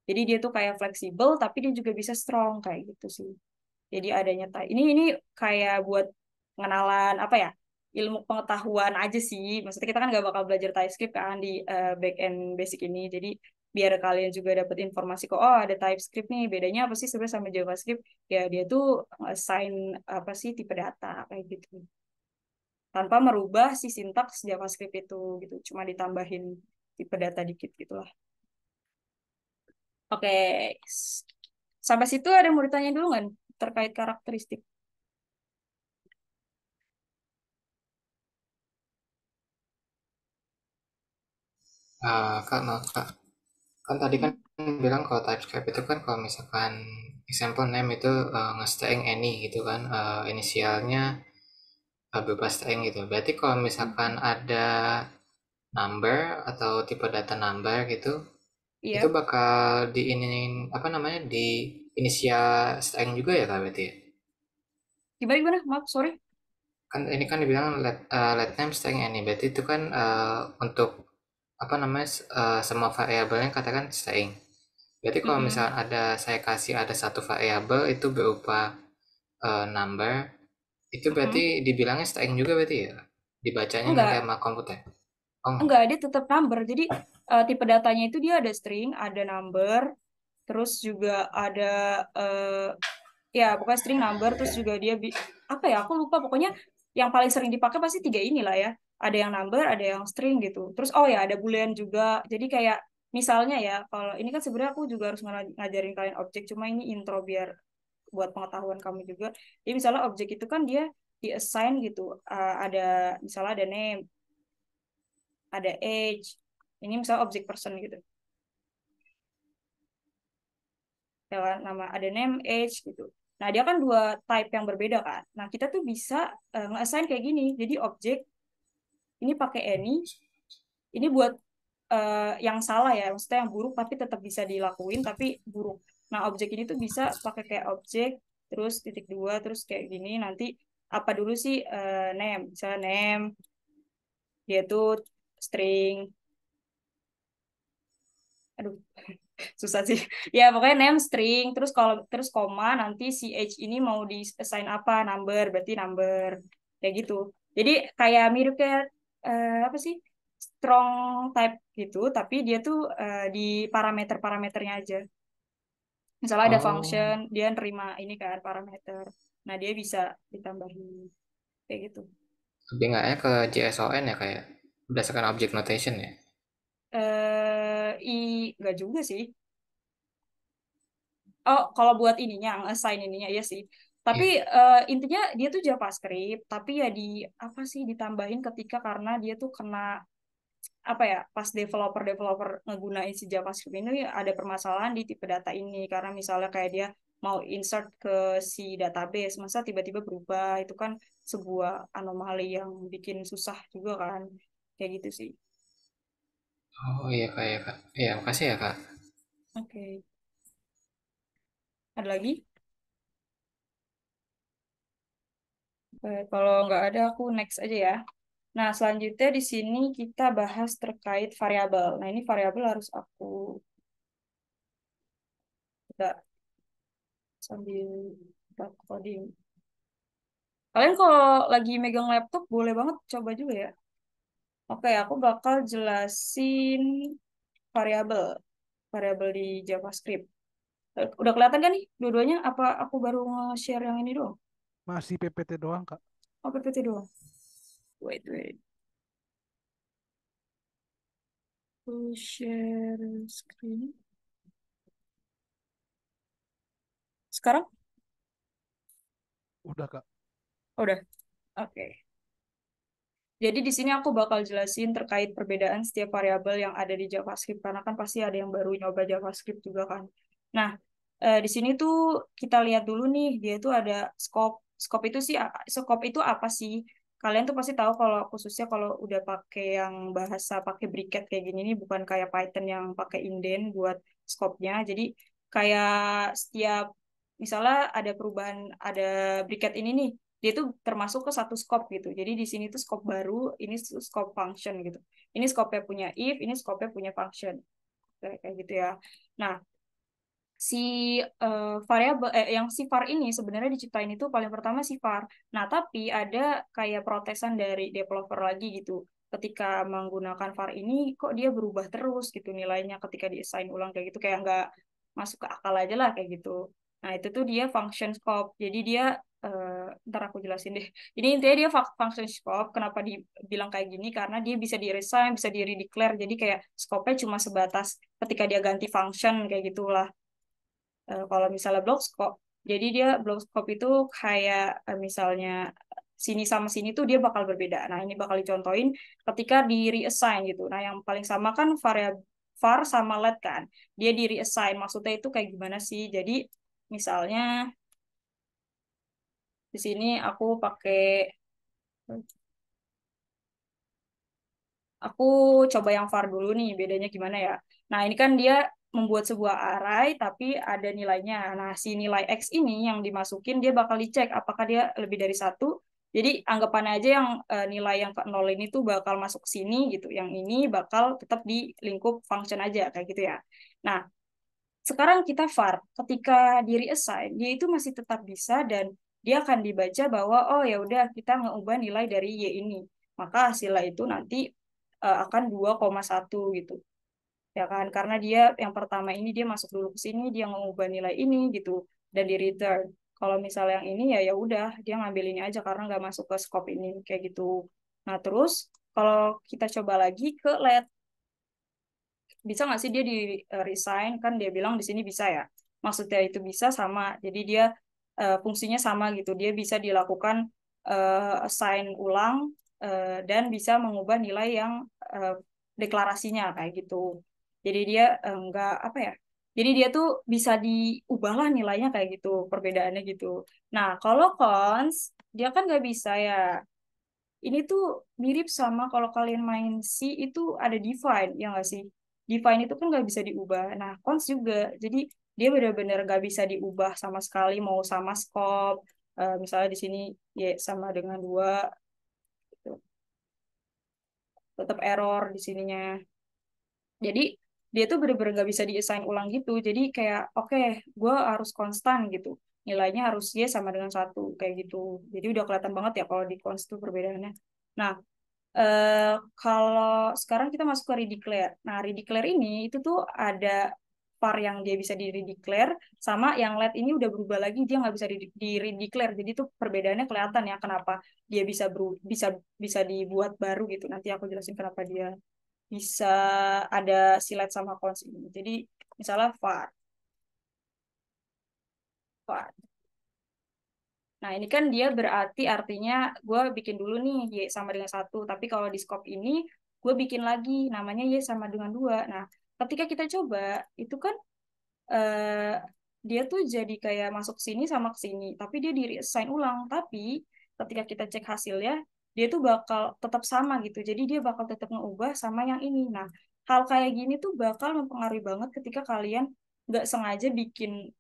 Jadi dia tuh kayak fleksibel, tapi dia juga bisa strong kayak gitu sih. Jadi adanya ini kayak buat pengenalan apa ya, ilmu pengetahuan aja sih. Maksudnya kita kan nggak bakal belajar TypeScript kan di back end basic ini. Jadi biar kalian juga dapat informasi kok, oh ada TypeScript nih, bedanya apa sih sebenarnya sama JavaScript? Ya dia tuh assign apa sih tipe data kayak gitu. Tanpa merubah si sintaks JavaScript itu gitu. Cuma ditambahin tipe data dikit gitu lah. Oke. Sampai situ ada yang mau ditanya dulu nggak terkait karakteristik? Kak, maaf Kak. Kan tadi kan bilang kalau TypeScript itu kan kalau misalkan example name itu nge-string any gitu kan, inisialnya bebas string gitu. Berarti kalau misalkan ada number atau tipe data number gitu, Iya. itu bakal diinin apa namanya di inisial string juga ya Kak berarti ya? Gimana gimana? Maaf, sorry. Kan ini kan dibilang let name string any, berarti itu kan untuk apa namanya semua variabelnya katakan string. Berarti kalau Mm-mm. misalnya saya kasih ada satu variabel itu berupa number, itu berarti Mm-mm. dibilangnya string juga berarti ya? Dibacanya nanti Enggak, sama komputer. Oh, enggak, dia tetap number. Jadi tipe datanya itu dia ada string, ada number, terus juga ada eh, ya pokoknya string number, terus juga dia apa ya? Aku lupa. Pokoknya yang paling sering dipakai pasti tiga inilah ya. Ada yang number, ada yang string gitu. Terus oh ya ada boolean juga. Jadi kayak misalnya ya, kalau ini kan sebenarnya aku juga harus ngajarin kalian objek, cuma ini intro biar buat pengetahuan kamu juga. Jadi misalnya objek itu kan dia di-assign gitu. Ada misalnya ada name, ada age. Ini misalnya objek person gitu. Ya kan? Nama ada name, age gitu. Nah, dia kan dua type yang berbeda kan. Nah, kita tuh bisa nge-assign kayak gini. Jadi objek ini pakai any, ini buat yang salah ya, maksudnya yang buruk tapi tetap bisa dilakuin tapi buruk. Nah, objek ini tuh bisa pakai kayak objek terus titik dua terus kayak gini nanti apa dulu sih name, misalnya name dia tuh string, aduh susah sih. Ya pokoknya name string terus kalau terus koma nanti si age ini mau di assign apa number berarti number kayak gitu. Jadi kayak mirip kayak apa sih strong type gitu tapi dia tuh di parameter-parameternya aja. Misalnya ada oh, function dia nerima ini kan parameter. Nah dia bisa ditambahin kayak gitu. lebih nggaknya ke JSON ya kayak berdasarkan object notation ya? I nggak juga sih. Oh, kalau buat ininya, assign ininya ya sih. Tapi Iya. intinya dia tuh JavaScript, tapi ya di apa sih ditambahin ketika karena dia tuh kena apa ya, pas developer ngegunain si JavaScript ini ada permasalahan di tipe data ini karena misalnya kayak dia mau insert ke si database, masa tiba-tiba berubah, itu kan sebuah anomali yang bikin susah juga kan. Kayak gitu sih. Oh iya Kak ya Kak. Iya, makasih ya Kak. Oke. Ada lagi? Kalau nggak ada aku next aja ya. Nah, selanjutnya di sini kita bahas terkait variabel. Nah, ini variabel harus aku tidak sambil kita coding. Kalian kalau lagi megang laptop boleh banget coba juga ya. Oke, aku bakal jelasin variabel, variabel di JavaScript. Udah kelihatan kan nih dua-duanya? Apa aku baru nge-share yang ini doang? Masih PPT doang, Kak. Oh, PPT doang. Wait, wait. Aku share screen. Sekarang? Udah, Kak. Oh, udah. Oke. Jadi di sini aku bakal jelasin terkait perbedaan setiap variabel yang ada di JavaScript karena kan pasti ada yang baru nyoba JavaScript juga kan. Nah, di sini tuh kita lihat dulu nih, dia tuh ada scope. Scope itu apa sih? Kalian tuh pasti tahu kalau khususnya kalau udah pakai yang bahasa pakai bracket kayak gini nih bukan kayak Python yang pakai indent buat scope-nya. Jadi kayak setiap misalnya ada perubahan, ada briket ini nih, dia tuh termasuk ke satu scope gitu. Jadi di sini tuh scope baru, ini scope function gitu. Ini scope-nya punya if, ini scope-nya punya function. Kayak gitu ya. Nah, si variabel yang si var ini sebenarnya diciptain itu paling pertama si var. Nah, tapi ada kayak protesan dari developer lagi gitu. Ketika menggunakan var ini kok dia berubah terus gitu nilainya ketika di-assign ulang kayak gitu kayak nggak masuk ke akal aja lah kayak gitu. Nah, itu tuh dia function scope. Jadi dia ntar aku jelasin deh. Jadi intinya dia function scope. Kenapa dibilang kayak gini? Karena dia bisa di-reassign, bisa di-redeclare. Jadi kayak scope-nya cuma sebatas ketika dia ganti function kayak gitulah. Kalau misalnya block scope, jadi dia block scope itu kayak misalnya sini sama sini tuh dia bakal berbeda. Nah, ini bakal dicontohin ketika di reassign gitu. Nah, yang paling sama kan variabel var sama let kan. Dia di reassign. Maksudnya itu kayak gimana sih? Jadi misalnya di sini aku pakai aku coba yang var dulu nih, bedanya gimana ya. Nah, ini kan dia membuat sebuah array, tapi ada nilainya. Nah, si nilai X ini yang dimasukin, dia bakal dicek apakah dia lebih dari satu. Jadi, anggapannya aja yang nilai yang ke 0 ini tuh bakal masuk ke sini gitu. Yang ini bakal tetap di lingkup function aja, kayak gitu ya. Nah, sekarang kita var, ketika di reassign, dia itu masih tetap bisa dan dia akan dibaca bahwa, oh ya udah kita ngeubah nilai dari Y ini. Maka hasilnya itu nanti akan 2,1 gitu ya kan karena dia yang pertama ini dia masuk dulu ke sini dia mengubah nilai ini gitu dan di return kalau misalnya yang ini ya ya udah dia ngambil ini aja karena nggak masuk ke scope ini kayak gitu. Nah terus kalau kita coba lagi ke let, bisa nggak sih dia di resign kan dia bilang di sini bisa ya, maksudnya itu bisa sama jadi dia fungsinya sama gitu dia bisa dilakukan assign ulang dan bisa mengubah nilai yang eh, deklarasinya kayak gitu. Jadi dia nggak apa ya, jadi dia tuh bisa diubah lah nilainya kayak gitu perbedaannya gitu. Nah kalau cons dia kan nggak bisa ya. Ini tuh mirip sama kalau kalian main C itu ada define, ya nggak sih? Define itu kan nggak bisa diubah. Nah, cons juga. Jadi dia benar-benar nggak bisa diubah sama sekali, mau sama scope. Misalnya di sini ya sama dengan 2, gitu. Tetap error di sininya. Jadi dia tuh benar-benar nggak bisa di-assign ulang gitu. Jadi kayak, oke, gue harus konstan gitu. Nilainya harus Y sama dengan 1, kayak gitu. Jadi udah kelihatan banget ya kalau di cons tuh perbedaannya. Nah, kalau sekarang kita masuk ke redeclare. Nah, redeclare ini itu tuh ada var yang dia bisa di redeclare sama yang let ini udah berubah lagi dia nggak bisa di redeclare. Jadi tuh perbedaannya kelihatan ya kenapa dia bisa bisa bisa dibuat baru gitu. Nanti aku jelasin kenapa dia bisa ada si let sama cons ini. Jadi misalnya var. Nah, ini kan dia berarti artinya gue bikin dulu nih Y sama dengan 1. Tapi kalau di scope ini, gue bikin lagi namanya Y sama dengan 2. Nah, ketika kita coba, itu kan eh, dia tuh jadi kayak masuk sini sama ke sini. Tapi dia di reassign ulang. Tapi ketika kita cek hasilnya, dia tuh bakal tetap sama gitu. Jadi dia bakal tetap ngeubah sama yang ini. Nah, hal kayak gini tuh bakal mempengaruhi banget ketika kalian nggak sengaja bikin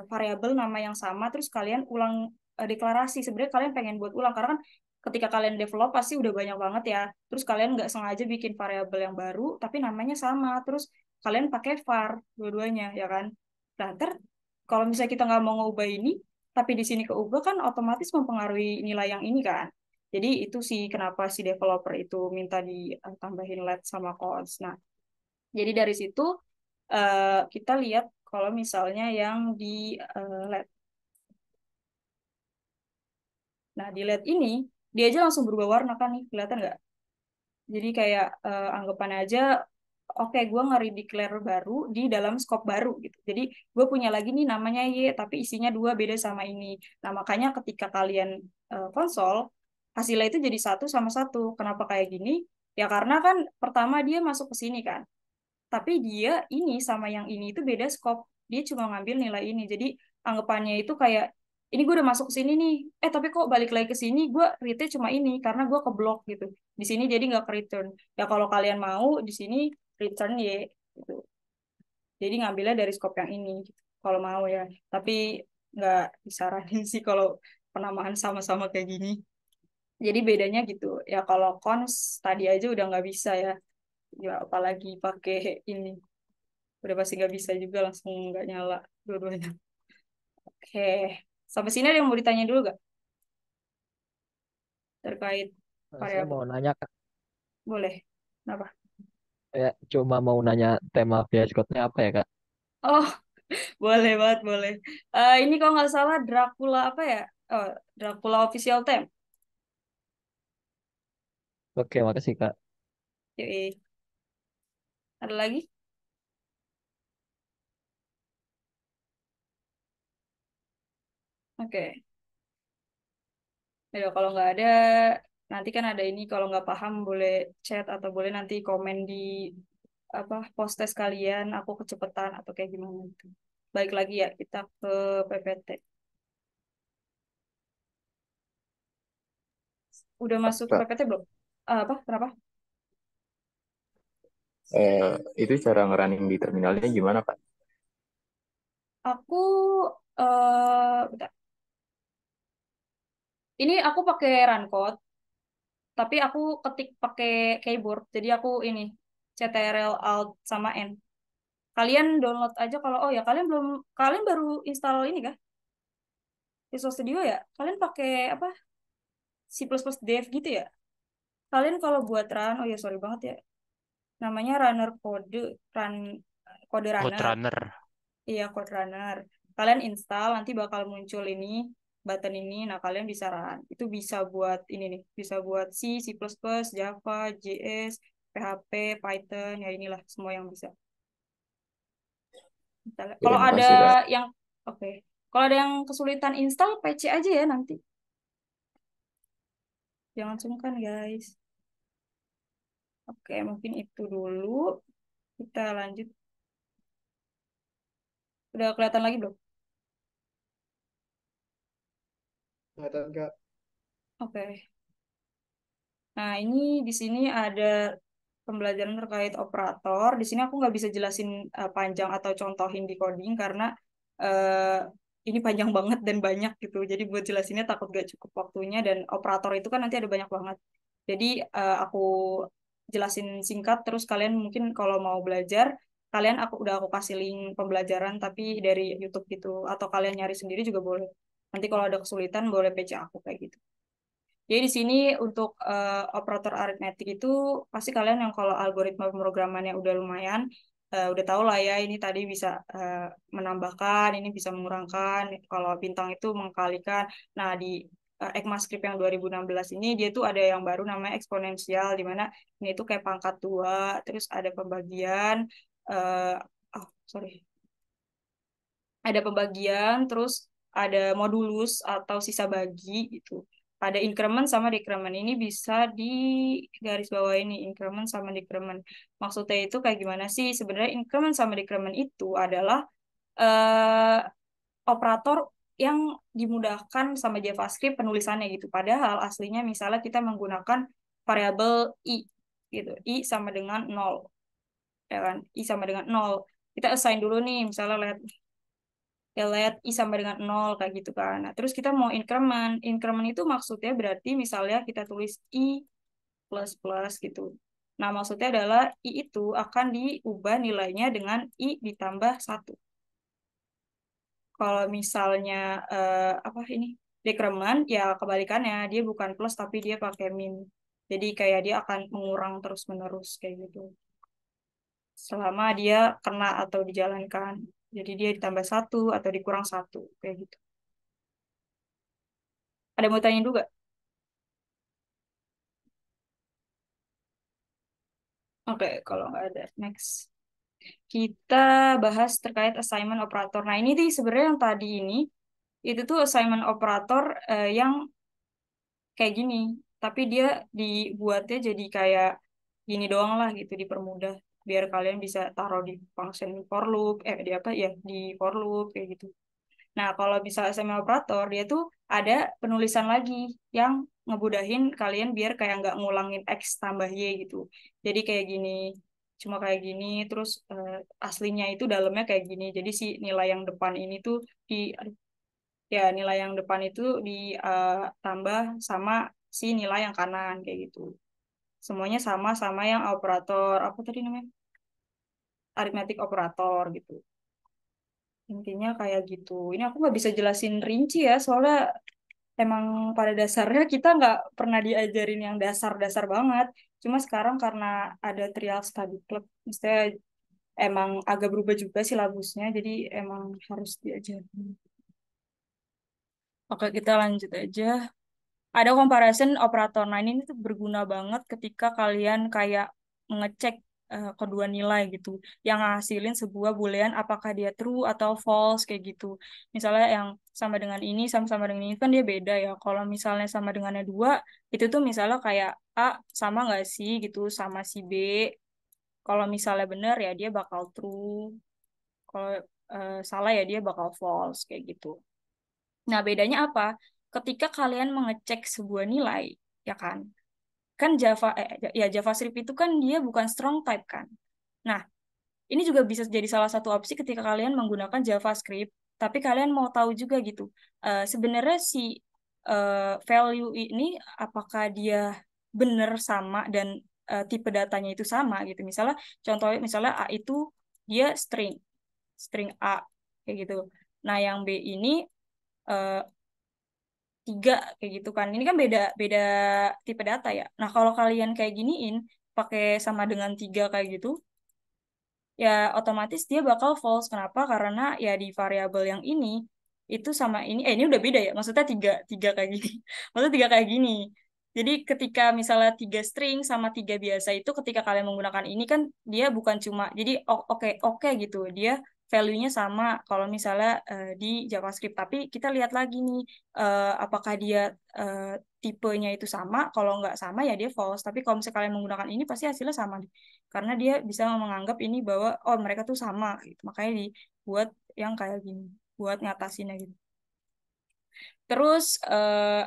variabel nama yang sama, terus kalian ulang deklarasi. Sebenarnya kalian pengen buat ulang karena kan ketika kalian develop pasti udah banyak banget ya. Terus kalian nggak sengaja bikin variabel yang baru tapi namanya sama. Terus kalian pakai var dua-duanya ya kan. Nah, ntar kalau misalnya kita nggak mau ngubah ini tapi di sini keubah kan otomatis mempengaruhi nilai yang ini kan. Jadi itu sih kenapa si developer itu minta ditambahin let sama cons. Nah, jadi dari situ kita lihat kalau misalnya yang di let. Nah, di LED ini, dia aja langsung berubah warna kan nih, kelihatan nggak? Jadi kayak anggapan aja, oke, gue nge-redeclare baru di dalam scope baru gitu. Jadi gue punya lagi nih namanya Y, tapi isinya 2 beda sama ini. Nah, makanya ketika kalian konsol, hasilnya itu jadi 1 sama 1. Kenapa kayak gini? Ya karena kan pertama dia masuk ke sini kan. Tapi dia ini sama yang ini itu beda scope. Dia cuma ngambil nilai ini. Jadi anggapannya itu kayak ini gue udah masuk ke sini nih. Tapi kok balik lagi ke sini gue read cuma ini karena gue keblok gitu. Di sini jadi nggak ke return. Ya kalau kalian mau di sini return Y gitu. Jadi ngambilnya dari scope yang ini. Gitu. kalau mau ya. Tapi nggak disaranin sih kalau penamaan sama-sama kayak gini. Jadi bedanya gitu. Ya kalau cons tadi aja udah nggak bisa ya. Ya apalagi pakai ini. Udah pasti nggak bisa juga, langsung nggak nyala dua-duanya. Oke. Sampai sini ada yang mau ditanya dulu gak? Terkait Saya variabel. mau nanya Kak, Boleh. Kenapa? ya cuma mau nanya tema VS Code-nya apa ya Kak? Oh, boleh banget, boleh. Ini kalau nggak salah Dracula apa ya? Oh, Dracula Official Theme. Oke, makasih Kak. Yoi. Ada lagi? Oke. Ya, kalau nggak ada, nanti kan ada ini. Kalau nggak paham, boleh chat atau boleh nanti komen di apa post test kalian. Aku kecepatan atau kayak gimana itu. Baik lagi ya, kita ke PPT. Udah masuk Kak, PPT belum? Apa? Kenapa? itu cara ngerunning di terminalnya gimana, Kak? Aku bentar. Ini aku pakai run code, tapi aku ketik pakai keyboard. Jadi aku ini CTRL Alt sama N. Kalian download aja kalau oh ya kalian baru install ini kah? Visual Studio ya? Kalian pakai apa? C++ Dev gitu ya? Kalian kalau buat run, oh ya sorry banget ya. Namanya runner kode, run kode Code runner. runner. Iya, Code Runner. Kalian install, nanti bakal muncul ini, button ini. Nah, kalian bisa run. Itu bisa buat ini nih, bisa buat C, C++, Java, JS, PHP, Python, ya inilah semua yang bisa. Ya, Kalau ada makasih, Kak. yang, oke. Kalau ada yang kesulitan install, PC aja ya nanti. Jangan sungkan, guys. Oke, mungkin itu dulu. Kita lanjut. Udah kelihatan lagi belum? Kelihatan Kak. Oke. Nah, ini di sini ada pembelajaran terkait operator. Di sini aku nggak bisa jelasin panjang atau contohin di coding karena eh, ini panjang banget dan banyak gitu. Jadi buat jelasinnya takut gak cukup waktunya dan operator itu kan nanti ada banyak banget. Jadi aku jelasin singkat terus kalian mungkin kalau mau belajar kalian aku kasih link pembelajaran tapi dari YouTube gitu atau kalian nyari sendiri juga boleh. Nanti kalau ada kesulitan boleh PC aku kayak gitu. Jadi di sini untuk operator aritmetik itu pasti kalian yang kalau algoritma pemrogramannya udah lumayan, udah tahu lah ya ini tadi bisa menambahkan, ini bisa mengurangkan, kalau bintang itu mengkalikan. Nah di ECMAScript yang 2016 ini dia tuh ada yang baru namanya eksponensial, di mana ini tuh kayak pangkat dua, terus ada pembagian, eh oh sorry, ada pembagian, terus ada modulus atau sisa bagi gitu. Ada increment sama decrement. Ini bisa di garis bawah ini, increment sama decrement. Maksudnya itu kayak gimana sih? Sebenarnya increment sama decrement itu adalah eh, operator yang dimudahkan sama JavaScript penulisannya gitu. Padahal aslinya misalnya kita menggunakan variabel i gitu. I sama dengan 0. Ya kan? I sama dengan 0. Kita assign dulu nih, misalnya let i sama dengan 0 kayak gitu kan. Nah, terus kita mau increment. Increment itu maksudnya berarti misalnya kita tulis i plus plus gitu. Nah, maksudnya adalah i itu akan diubah nilainya dengan i ditambah satu. Kalau misalnya apa ini decrement ya kebalikannya, dia bukan plus tapi dia pakai min. Jadi kayak dia akan mengurang terus-menerus kayak gitu. Selama dia kena atau dijalankan. Jadi dia ditambah satu atau dikurang satu kayak gitu. Ada mau tanya juga? Oke, kalau nggak ada, next. Kita bahas terkait assignment operator. Nah, ini sih sebenarnya yang tadi ini, itu tuh assignment operator yang kayak gini. Tapi dia dibuatnya jadi kayak gini doang lah gitu, dipermudah. Biar kalian bisa taruh di function for loop, di apa ya, di for loop, kayak gitu. Nah, kalau bisa assignment operator, dia tuh ada penulisan lagi yang ngebudahin kalian biar kayak nggak ngulangin X tambah Y gitu. Jadi kayak gini. cuma kayak gini, terus aslinya itu dalamnya kayak gini. Jadi si nilai yang depan ini tuh nilai yang depan itu ditambah sama si nilai yang kanan kayak gitu. Semuanya sama yang operator apa tadi namanya? Aritmetik operator gitu. Intinya kayak gitu. Ini aku nggak bisa jelasin rinci ya, soalnya emang pada dasarnya kita nggak pernah diajarin yang dasar-dasar banget. Cuma sekarang karena ada trial study club, maksudnya emang agak berubah juga silabusnya, jadi emang harus diajarin. Oke, kita lanjut aja. Ada comparison operator. Nah, ini tuh berguna banget ketika kalian kayak ngecek kedua nilai gitu. Yang ngasilin sebuah boolean apakah dia true atau false kayak gitu. Misalnya yang sama dengan ini, sama-sama dengan ini kan dia beda ya. Kalau misalnya sama dengannya dua, itu tuh misalnya kayak A sama nggak sih gitu sama si B. Kalau misalnya benar ya dia bakal true. Kalau salah ya dia bakal false kayak gitu. Nah, bedanya apa? Ketika kalian mengecek sebuah nilai, ya kan? Kan JavaScript itu kan dia bukan strong type kan. Nah, ini juga bisa jadi salah satu opsi ketika kalian menggunakan JavaScript, tapi kalian mau tahu juga gitu. Sebenarnya si value ini apakah dia benar sama dan tipe datanya itu sama gitu. Contohnya misalnya A itu dia string A kayak gitu. Nah, yang B ini eh, 3 kayak gitu kan. Ini kan beda beda tipe data ya. Nah, kalau kalian kayak giniin pakai sama dengan 3 kayak gitu, ya otomatis dia bakal false. Kenapa? Karena ya di variabel yang ini itu sama ini udah beda ya. Maksudnya tiga kayak gini. Maksudnya 3 kayak gini. Jadi ketika misalnya 3 string sama 3 biasa itu ketika kalian menggunakan ini kan dia bukan cuma jadi oke oke gitu. Dia value-nya sama kalau misalnya di JavaScript. Tapi kita lihat lagi nih apakah dia eh, tipenya itu sama. Kalau nggak sama ya dia false. Tapi kalau misalnya kalian menggunakan ini pasti hasilnya sama karena dia bisa menganggap ini bahwa oh mereka tuh sama gitu. Makanya dibuat yang kayak gini buat ngatasinnya gitu. Terus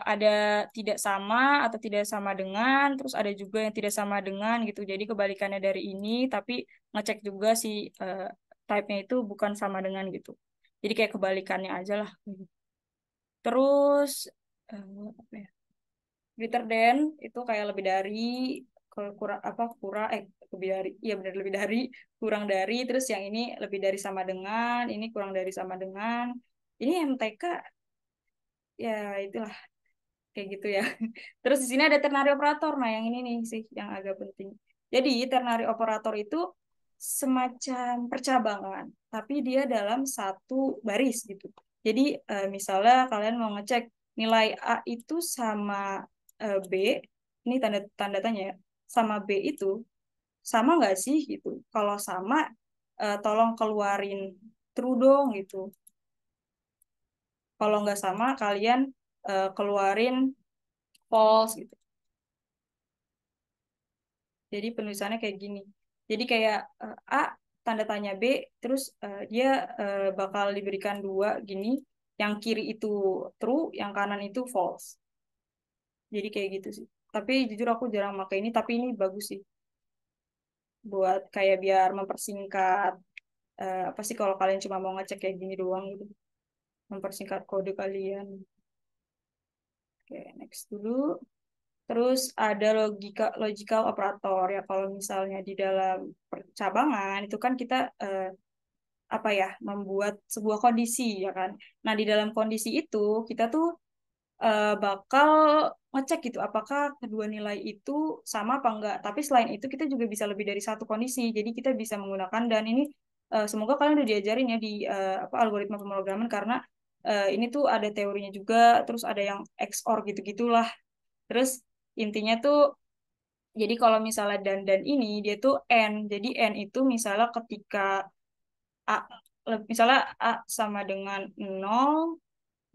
ada tidak sama atau tidak sama dengan, terus ada juga yang tidak sama dengan gitu. Jadi kebalikannya dari ini, tapi ngecek juga si type-nya itu bukan sama dengan gitu. Jadi kayak kebalikannya aja lah. Terus apa ya? Greater than itu kayak lebih dari kurang apa kurang lebih dari iya benar lebih dari kurang dari terus yang ini lebih dari sama dengan ini kurang dari sama dengan ini MTK ya itulah kayak gitu ya. Terus di sini ada ternary operator. Nah, yang ini nih sih yang agak penting. Jadi ternary operator itu semacam percabangan, tapi dia dalam satu baris gitu. Jadi misalnya kalian mau ngecek nilai A itu sama B, ini tanda tanya ya, sama B itu sama nggak sih gitu. Kalau sama, tolong keluarin true dong gitu. Kalau nggak sama, kalian keluarin false gitu. Jadi penulisannya kayak gini. Jadi kayak A tanda tanya B, terus dia bakal diberikan 2 gini. Yang kiri itu true, yang kanan itu false. Jadi kayak gitu sih. Tapi jujur aku jarang pakai ini, tapi ini bagus sih. Buat kayak biar mempersingkat, apa sih kalau kalian cuma mau ngecek kayak gini doang gitu. Mempersingkat kode kalian. Oke, next dulu. Terus ada logical operator ya kalau misalnya di dalam percabangan itu kan kita apa ya membuat sebuah kondisi ya kan. Nah, di dalam kondisi itu kita tuh bakal ngecek gitu apakah kedua nilai itu sama apa enggak. Tapi selain itu kita juga bisa lebih dari satu kondisi. Jadi kita bisa menggunakan dan ini semoga kalian udah diajarin ya di apa algoritma pemrograman karena ini tuh ada teorinya juga terus ada yang XOR gitu-gitulah. Terus intinya tuh jadi kalau misalnya dan ini dia tuh n. Jadi n itu misalnya ketika a misalnya a sama dengan 0,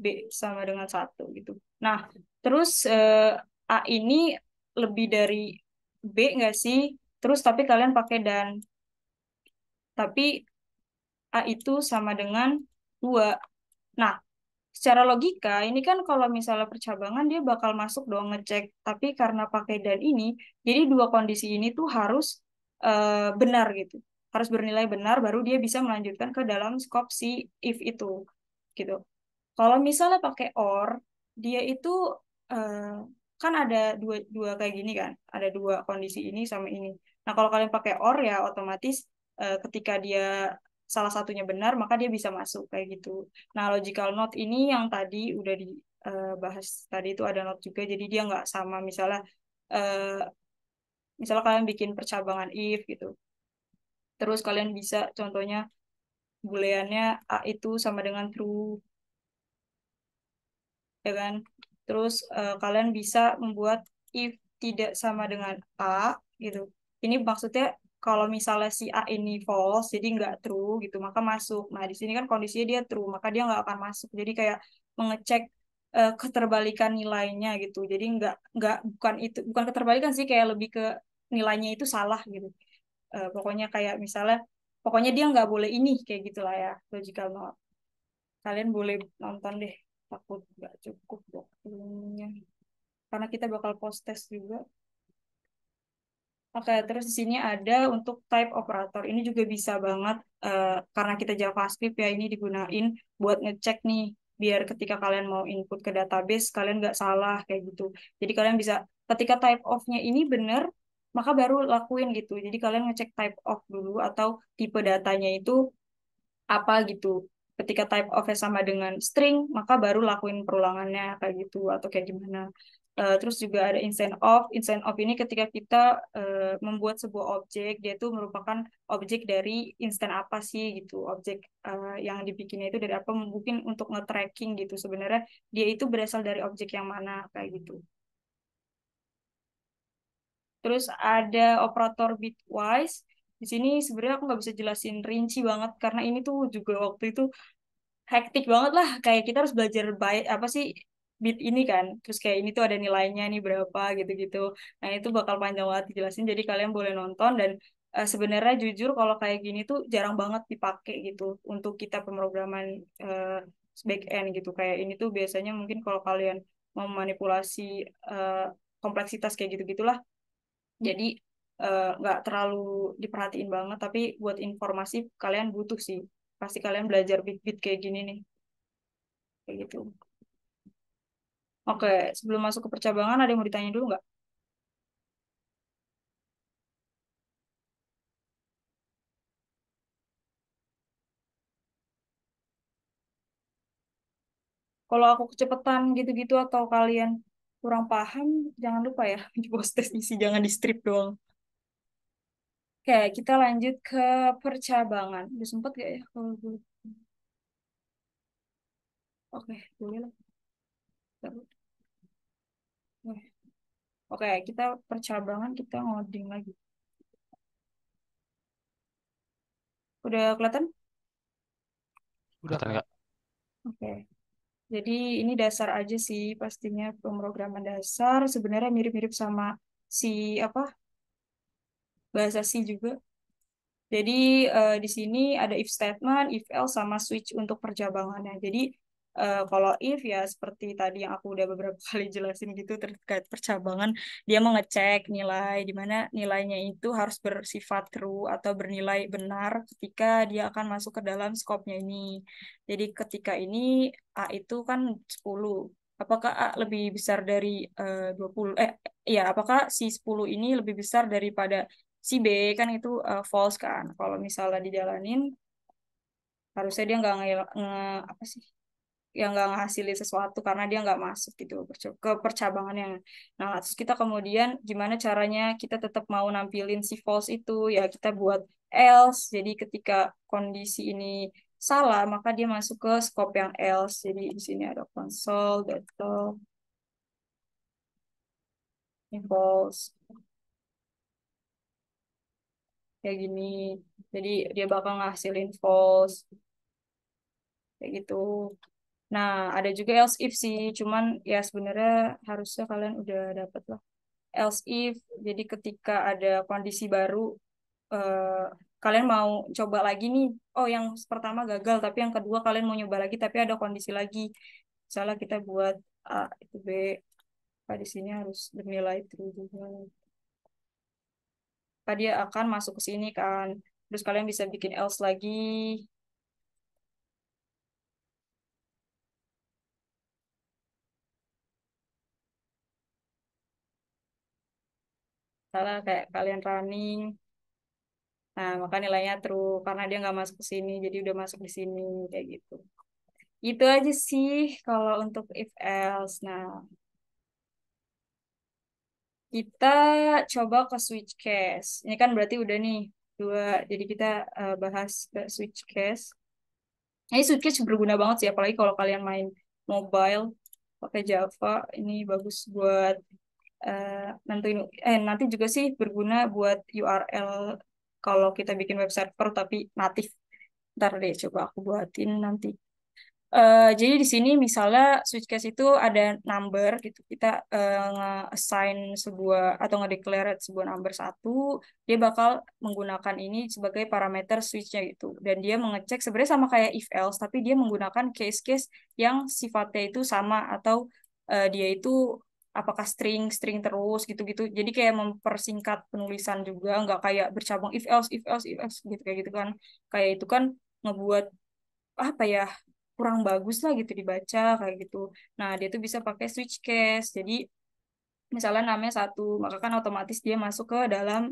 b sama dengan 1 gitu. Nah, terus a ini lebih dari b nggak sih? Terus tapi kalian pakai dan. Tapi a itu sama dengan 2. Nah, secara logika, ini kan kalau misalnya percabangan dia bakal masuk dong ngecek. Tapi karena pakai dan ini, jadi 2 kondisi ini tuh harus benar gitu. Harus bernilai benar baru dia bisa melanjutkan ke dalam skop si if itu gitu. Kalau misalnya pakai or, dia itu eh, kan ada dua dua kayak gini kan, ada dua kondisi ini sama ini. Nah kalau kalian pakai or ya otomatis ketika dia salah satunya benar maka dia bisa masuk kayak gitu. Nah logical not ini yang tadi udah dibahas tadi itu ada not juga, jadi dia nggak sama eh, misalnya kalian bikin percabangan if gitu, terus kalian bisa contohnya booleannya a itu sama dengan true ya kan. Terus kalian bisa membuat if tidak sama dengan A gitu. Ini maksudnya kalau misalnya si A ini false, jadi nggak true gitu, maka masuk. Nah, di sini kan kondisinya dia true, maka dia nggak akan masuk. Jadi kayak mengecek keterbalikan nilainya gitu. Jadi nggak bukan itu, bukan keterbalikan sih, kayak lebih ke nilainya itu salah gitu. Pokoknya kayak misalnya, pokoknya dia nggak boleh ini kayak gitulah ya, logical not. Kalian boleh nonton deh, takut nggak cukup waktunya. Karena kita bakal post test juga. Oke, terus di sini ada untuk type operator. Ini juga bisa banget karena kita JavaScript ya, ini digunain buat ngecek nih, biar ketika kalian mau input ke database kalian nggak salah kayak gitu. Jadi kalian bisa ketika type of-nya ini bener, maka baru lakuin gitu. Jadi kalian ngecek type of dulu atau tipe datanya itu apa gitu. Ketika type of-nya sama dengan string, maka baru lakuin perulangannya kayak gitu atau kayak gimana. Terus juga ada instance of. Instance of ini ketika kita membuat sebuah objek, dia itu merupakan objek dari instan apa sih gitu. Objek yang dibikinnya itu dari apa, mungkin untuk nge-tracking gitu. Sebenarnya dia itu berasal dari objek yang mana kayak gitu. Terus ada operator bitwise. Di sini sebenarnya aku nggak bisa jelasin rinci banget karena ini tuh juga waktu itu hektik banget lah, kayak kita harus belajar baik apa sih bit ini kan, terus kayak ini tuh ada nilainya nih berapa gitu-gitu. Nah itu bakal panjang banget dijelasin, jadi kalian boleh nonton. Dan sebenarnya jujur kalau kayak gini tuh jarang banget dipakai gitu untuk kita pemrograman uh, back end gitu. Kayak ini tuh biasanya mungkin kalau kalian mau manipulasi eh, kompleksitas kayak gitu-gitulah, jadi nggak terlalu diperhatiin banget, tapi buat informasi kalian butuh sih. Pasti kalian belajar bit-bit kayak gini nih, kayak gitu. Oke, sebelum masuk ke percabangan, ada yang mau ditanya dulu nggak? Kalau aku kecepatan gitu-gitu atau kalian kurang paham, jangan lupa ya, di post test isi, jangan di strip doang. Oke, kita lanjut ke percabangan. Udah sempet gak ya? Kalau dulu. Oke, boleh lah. Oke, Oke, kita percabangan, kita ngoding lagi. Udah kelihatan? Udah Kelihatan Kak. nggak? Oke. Jadi ini dasar aja sih, pastinya pemrograman dasar sebenarnya mirip-mirip sama si apa bahasa C juga. Jadi di sini ada if statement, if else sama switch untuk percabangannya. Jadi kalau if ya seperti tadi yang aku udah beberapa kali jelasin gitu terkait percabangan, dia mengecek nilai di mana nilainya itu harus bersifat true atau bernilai benar ketika dia akan masuk ke dalam skopnya ini. Jadi ketika ini A itu kan 10. Apakah A lebih besar dari 20? Ya, apakah si 10 ini lebih besar daripada si B, kan itu false kan. Kalau misalnya dijalanin, harusnya dia nggak apa sih, yang nggak ngasilin sesuatu karena dia nggak masuk gitu ke percabangan yang. Nah, terus kita kemudian gimana caranya kita tetap mau nampilin si false itu, ya kita buat else. Jadi ketika kondisi ini salah, maka dia masuk ke scope yang else. Jadi di sini ada console.log ini false kayak gini. Jadi dia bakal ngasilin false kayak gitu. Nah, ada juga else if sih, cuman ya sebenarnya harusnya kalian udah dapet lah. Else if, jadi ketika ada kondisi baru, eh, kalian mau coba lagi nih, oh yang pertama gagal, tapi yang kedua kalian mau nyoba lagi, tapi ada kondisi lagi. Misalnya kita buat A itu B, di sini harus bernilai true juga. maka dia akan masuk ke sini kan. Terus kalian bisa bikin else lagi. Salah kayak kalian running. Nah, maka nilainya true karena dia nggak masuk ke sini, jadi udah masuk di sini kayak gitu. Itu aja sih kalau untuk if else. Nah, kita coba ke switch case. Ini kan berarti udah nih dua. Jadi kita bahas ke switch case. Ini switch case berguna banget sih, apalagi kalau kalian main mobile pakai Java. Ini bagus buat nentuin. Nanti juga sih berguna buat URL kalau kita bikin web server tapi natif. Ntar deh coba aku buatin nanti. Jadi di sini misalnya switch case itu ada number gitu. Kita nge-assign sebuah atau nge-declare sebuah number satu, dia bakal menggunakan ini sebagai parameter switch-nya gitu. Dan dia mengecek sebenarnya sama kayak if else, tapi dia menggunakan case-case yang sifatnya itu sama atau dia itu apakah string terus gitu-gitu. Jadi kayak mempersingkat penulisan juga, nggak kayak bercabang if else gitu kayak gitu kan. Kayak itu kan ngebuat apa ya kurang bagus lah gitu dibaca kayak gitu. Nah, dia tuh bisa pakai switch case. Jadi misalnya namanya satu, maka kan otomatis dia masuk ke dalam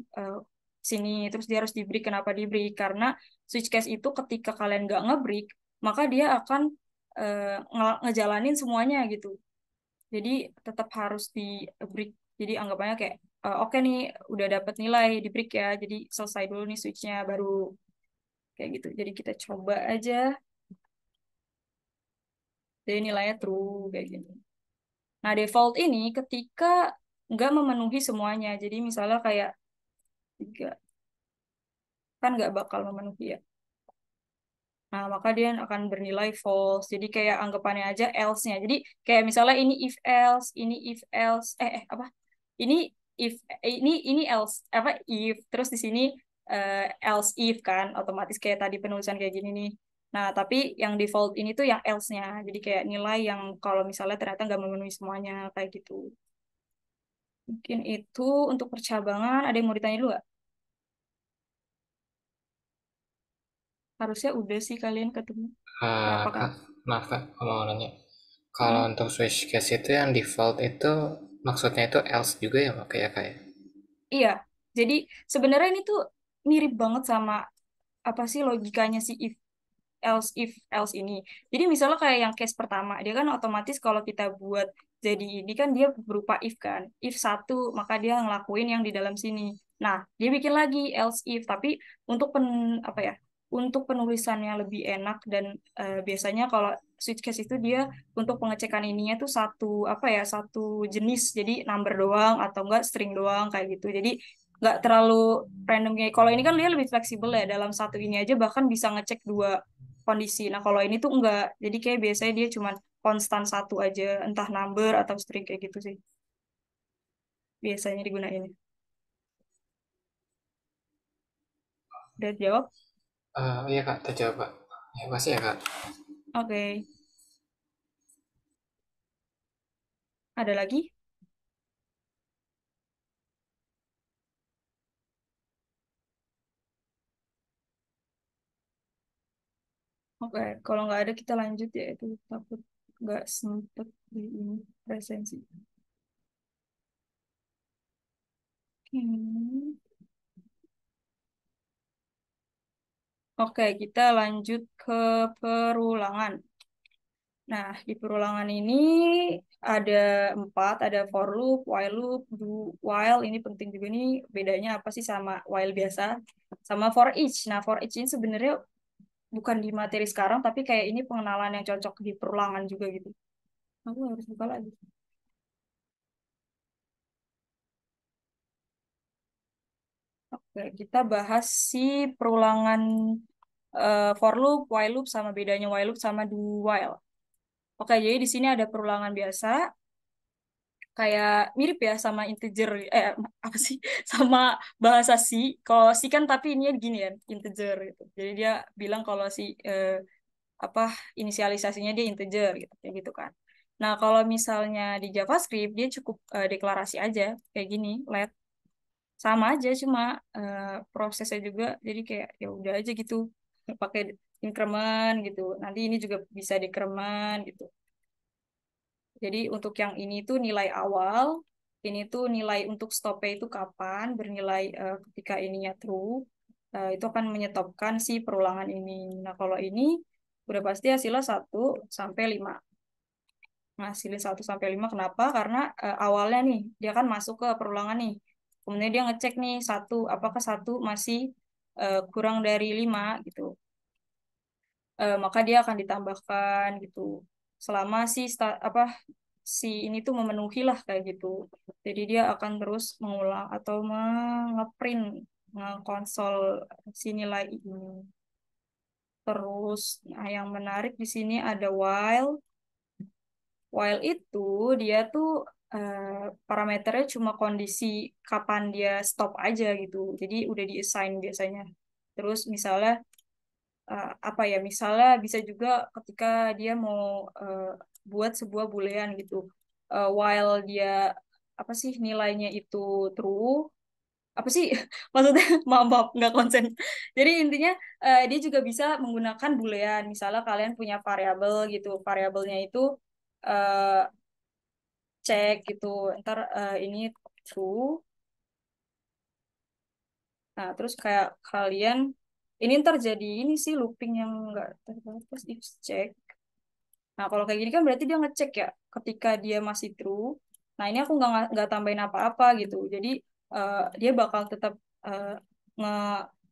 sini. Terus dia harus di-break. Kenapa di-break? Karena switch case itu ketika kalian nggak nge-break, maka dia akan ngejalanin semuanya gitu. Jadi tetap harus di-break. Jadi anggapannya kayak, oke nih, udah dapat nilai di-break ya. Jadi selesai dulu nih switch-nya, baru kayak gitu. Jadi kita coba aja. Jadi nilainya true kayak gitu. Nah, default ini ketika nggak memenuhi semuanya. Jadi misalnya kayak 3, kan nggak bakal memenuhi ya. Nah, maka dia akan bernilai false. Jadi kayak anggapannya aja else-nya. Jadi kayak misalnya ini if else, apa? Ini if ini else apa if terus di sini else if kan otomatis kayak tadi penulisan kayak gini nih. Nah, tapi yang default ini tuh yang else-nya. Jadi kayak nilai yang kalau misalnya ternyata nggak memenuhi semuanya kayak gitu. Mungkin itu untuk percabangan. Ada yang mau ditanya dulu nggak? Harusnya udah sih kalian ketemu. Kenapa kan? Kak, maaf Kak, aku mau nanya. Kalau Hmm? untuk switch case itu yang default itu maksudnya itu else juga ya Kak ya kayak? Iya. Jadi sebenarnya ini tuh mirip banget sama apa sih logikanya si if else ini. Jadi misalnya kayak yang case pertama, dia kan otomatis kalau kita buat jadi ini kan dia berupa if kan. If satu, maka dia ngelakuin yang di dalam sini. Nah, dia bikin lagi else if, tapi untuk apa ya? Untuk penulisannya lebih enak dan biasanya kalau switch case itu dia untuk pengecekan ininya tuh satu jenis, jadi number doang atau enggak string doang kayak gitu. Jadi nggak terlalu random kayak kalau ini kan dia lebih fleksibel ya dalam satu ini aja bahkan bisa ngecek dua kondisi. Nah, kalau ini tuh enggak. Jadi kayak biasanya dia cuma konstan satu aja, entah number atau string kayak gitu sih. Biasanya digunain. Udah jawab? Iya Kak, terjawab Kak. Ya pasti ya Kak. Oke. Ada lagi? Oke. Kalau nggak ada kita lanjut ya. Itu takut nggak sempet di ini presensi. Hmm. Oke, kita lanjut ke perulangan. Nah, di perulangan ini ada 4, ada for loop, while loop, do while, ini penting juga nih, bedanya apa sih sama while biasa, sama for each. Nah, for each ini sebenarnya bukan di materi sekarang, tapi kayak ini pengenalan yang cocok di perulangan juga gitu. Aku harus buka lagi. Oke, kita bahas si perulangan for loop, while loop, sama bedanya while loop sama do while. Oke, jadi di sini ada perulangan biasa, kayak mirip ya sama integer apa sih sama bahasa C. Kalau C kan tapi ini gini ya integer gitu. Jadi dia bilang kalau si apa inisialisasinya dia integer gitu kayak gitu kan. Nah, kalau misalnya di JavaScript dia cukup deklarasi aja kayak gini let. sama aja, cuma prosesnya juga jadi kayak ya udah aja gitu pakai increment gitu. Nanti ini juga bisa decrement gitu. Jadi untuk yang ini tuh nilai awal, ini tuh nilai untuk stopnya itu kapan, bernilai ketika ininya true, itu akan menyetopkan si perulangan ini. Nah kalau ini udah pasti hasilnya 1 sampai 5. Ngasilin 1 sampai 5 kenapa? Karena awalnya nih dia kan masuk ke perulangan nih. Kemudian dia ngecek nih apakah 1 masih kurang dari 5 gitu. Maka dia akan ditambahkan gitu. Selama si ini tuh memenuhi lah kayak gitu. Jadi dia akan terus mengulang atau ngeprint ngekonsol si nilai ini. Terus yang menarik di sini ada while. While itu dia tuh parameternya cuma kondisi kapan dia stop aja gitu. Jadi udah di-assign biasanya. Terus misalnya apa ya? Misalnya bisa juga ketika dia mau buat sebuah boolean gitu. While dia apa sih nilainya itu true, apa sih maksudnya maaf nggak konsen. Jadi intinya dia juga bisa menggunakan boolean. Misalnya kalian punya variabel gitu, variabelnya itu eh, cek gitu, ntar ini true. Nah terus kayak kalian ini ntar jadi ini sih looping yang nggak terbatas if check. Nah, kalau kayak gini kan berarti dia ngecek ya ketika dia masih true. Nah, ini aku nggak tambahin apa-apa gitu. Jadi dia bakal tetap nge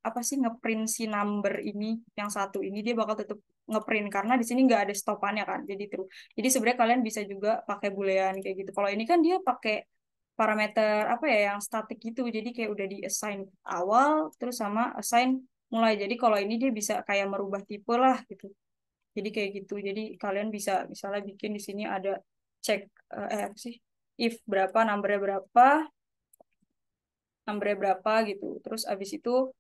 apa sih ngeprint si number ini yang 1 ini dia bakal tetap ngeprint karena di sini nggak ada stopannya kan. Jadi true. Jadi sebenarnya kalian bisa juga pakai boolean kayak gitu. Kalau ini kan dia pakai parameter apa ya yang statik gitu. Jadi kayak udah di assign awal terus sama assign mulai. Jadi kalau ini dia bisa kayak merubah tipe lah gitu. Jadi kayak gitu. Jadi kalian bisa misalnya bikin di sini ada cek apa sih if berapa numbernya berapa gitu. Terus abis itu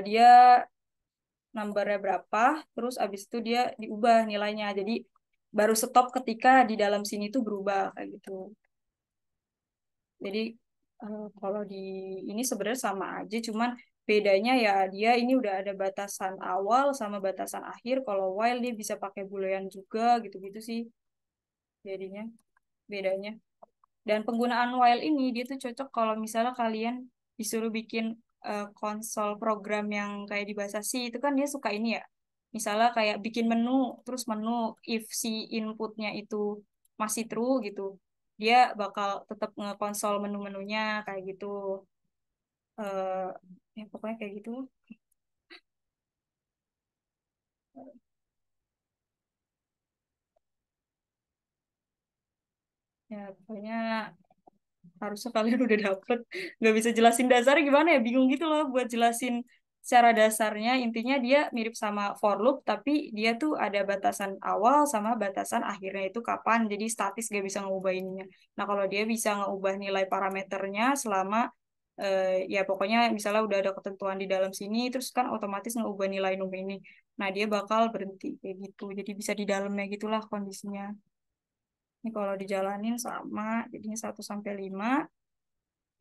dia numbernya berapa, terus abis itu dia diubah nilainya. Jadi baru stop ketika di dalam sini tuh berubah kayak gitu. Jadi kalau di ini sebenarnya sama aja, cuman bedanya ya dia ini udah ada batasan awal sama batasan akhir. Kalau while dia bisa pakai boolean juga gitu-gitu sih jadinya bedanya. Dan penggunaan while ini dia tuh cocok kalau misalnya kalian disuruh bikin konsol program yang kayak di bahasa C itu kan dia suka ini ya. Misalnya kayak bikin menu, terus menu if si inputnya itu masih true gitu, dia bakal tetap ngekonsol menu-menunya kayak gitu. eh ya pokoknya kayak gitu. Ya pokoknya harusnya kalian udah dapet. Nggak bisa jelasin dasarnya gimana ya, bingung gitu loh buat jelasin secara dasarnya. Intinya dia mirip sama for loop tapi dia tuh ada batasan awal sama batasan akhirnya itu kapan, jadi statis gak bisa ngubah ininya. Nah kalau dia bisa ngubah nilai parameternya selama ya pokoknya misalnya udah ada ketentuan di dalam sini terus kan otomatis ngubah nilai num ini, nah dia bakal berhenti kayak gitu, jadi bisa di dalamnya gitulah kondisinya. Ini kalau dijalanin sama jadinya 1 sampai 5.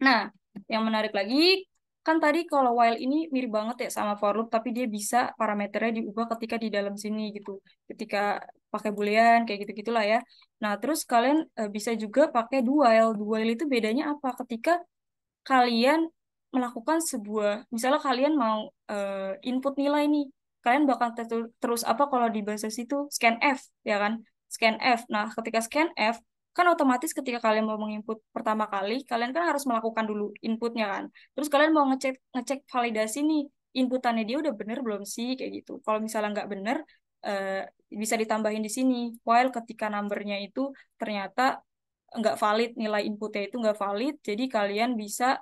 Nah, yang menarik lagi, kan tadi kalau while ini mirip banget ya sama for loop, tapi dia bisa parameternya diubah ketika di dalam sini gitu. Ketika pakai boolean, kayak gitu-gitulah ya. Nah, terus kalian bisa juga pakai do while. Do while itu bedanya apa? Ketika kalian melakukan misalnya kalian mau input nilai nih, kalian bakal terus apa kalau di bahasa situ scan F, ya kan? Scan F. Nah, ketika scan F, kan otomatis ketika kalian mau menginput pertama kali, kalian kan harus melakukan dulu inputnya kan. Terus kalian mau ngecek ngecek validasi nih, inputannya dia udah bener belum sih, kayak gitu. Kalau misalnya nggak bener, eh, bisa ditambahin di sini. While ketika numbernya itu ternyata nggak valid, nilai inputnya itu nggak valid, jadi kalian bisa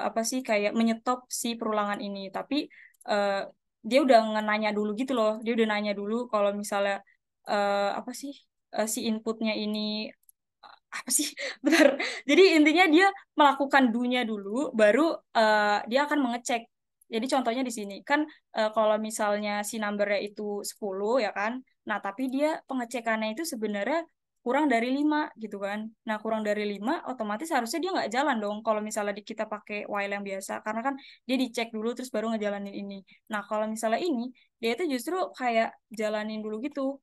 apa sih kayak menyetop si perulangan ini. Tapi eh, dia udah nanya dulu gitu loh, dia udah nanya dulu kalau misalnya apa sih si inputnya ini apa sih bentar, jadi intinya dia melakukan do-nya dulu baru dia akan mengecek. Jadi contohnya di sini kan kalau misalnya si numbernya itu 10 ya kan, nah tapi dia pengecekannya itu sebenarnya kurang dari 5 gitu kan. Nah, kurang dari 5 otomatis harusnya dia nggak jalan dong kalau misalnya kita pakai while yang biasa. Karena kan dia dicek dulu terus baru ngejalanin ini. Nah, kalau misalnya ini, dia itu justru kayak jalanin dulu gitu.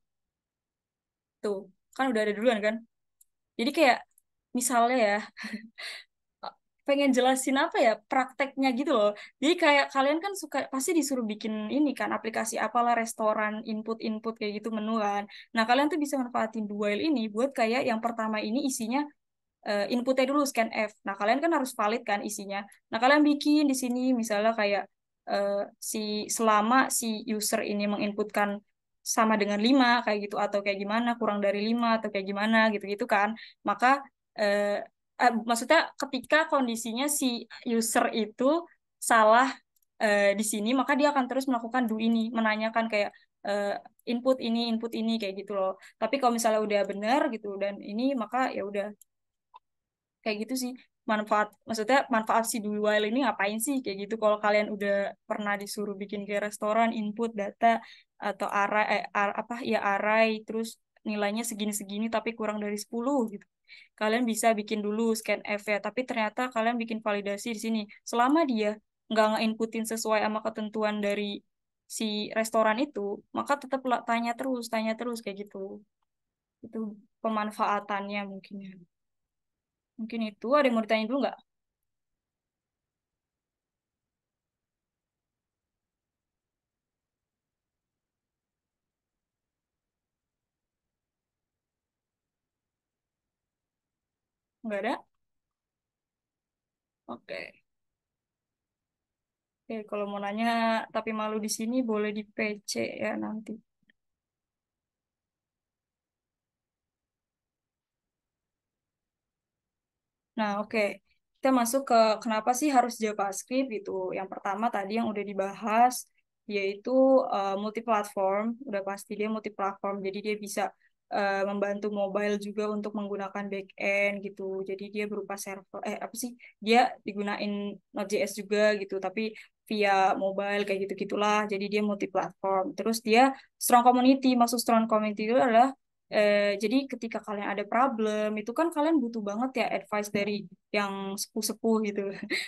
Tuh, kan udah ada duluan kan. Jadi kayak misalnya ya, pengen jelasin apa ya prakteknya gitu loh. Jadi kayak kalian kan suka pasti disuruh bikin ini kan aplikasi apalah restoran input-input kayak gitu menu kan. Nah kalian tuh bisa manfaatin Duail ini buat kayak yang pertama ini isinya inputnya dulu scan F. Nah kalian kan harus valid kan isinya. Nah kalian bikin di sini misalnya kayak si selama si user ini menginputkan sama dengan 5 kayak gitu atau kayak gimana kurang dari 5 atau kayak gimana gitu-gitu kan. Maka maksudnya ketika kondisinya si user itu salah di sini, maka dia akan terus melakukan do ini, menanyakan kayak eh, input ini kayak gitu loh. Tapi kalau misalnya udah benar gitu dan ini, maka ya udah kayak gitu sih. Maksudnya manfaat si do while ini ngapain sih kayak gitu? Kalau kalian udah pernah disuruh bikin kayak restoran, input data atau array, apa ya array, terus nilainya segini-segini tapi kurang dari 10 gitu. Kalian bisa bikin dulu scan F ya, tapi ternyata kalian bikin validasi di sini. Selama dia nggak nge-inputin sesuai sama ketentuan dari si restoran itu, maka tetap tanya terus kayak gitu. Itu pemanfaatannya mungkin ya. Mungkin itu ada yang mau ditanya dulu nggak? Nggak ada? Oke. Oke, kalau mau nanya tapi malu di sini boleh di PC ya nanti. Nah, oke. Kita masuk ke kenapa sih harus JavaScript gitu. Yang pertama tadi yang udah dibahas yaitu multiplatform. Udah pasti dia multiplatform. Jadi dia bisa membantu mobile juga untuk menggunakan backend gitu. Jadi dia berupa server apa sih? Dia digunain Node.js juga gitu, tapi via mobile kayak gitu-gitulah. Jadi dia multiplatform. Terus dia strong community. Maksud strong community itu adalah jadi ketika kalian ada problem itu kan kalian butuh banget ya advice dari yang sepuh-sepuh gitu.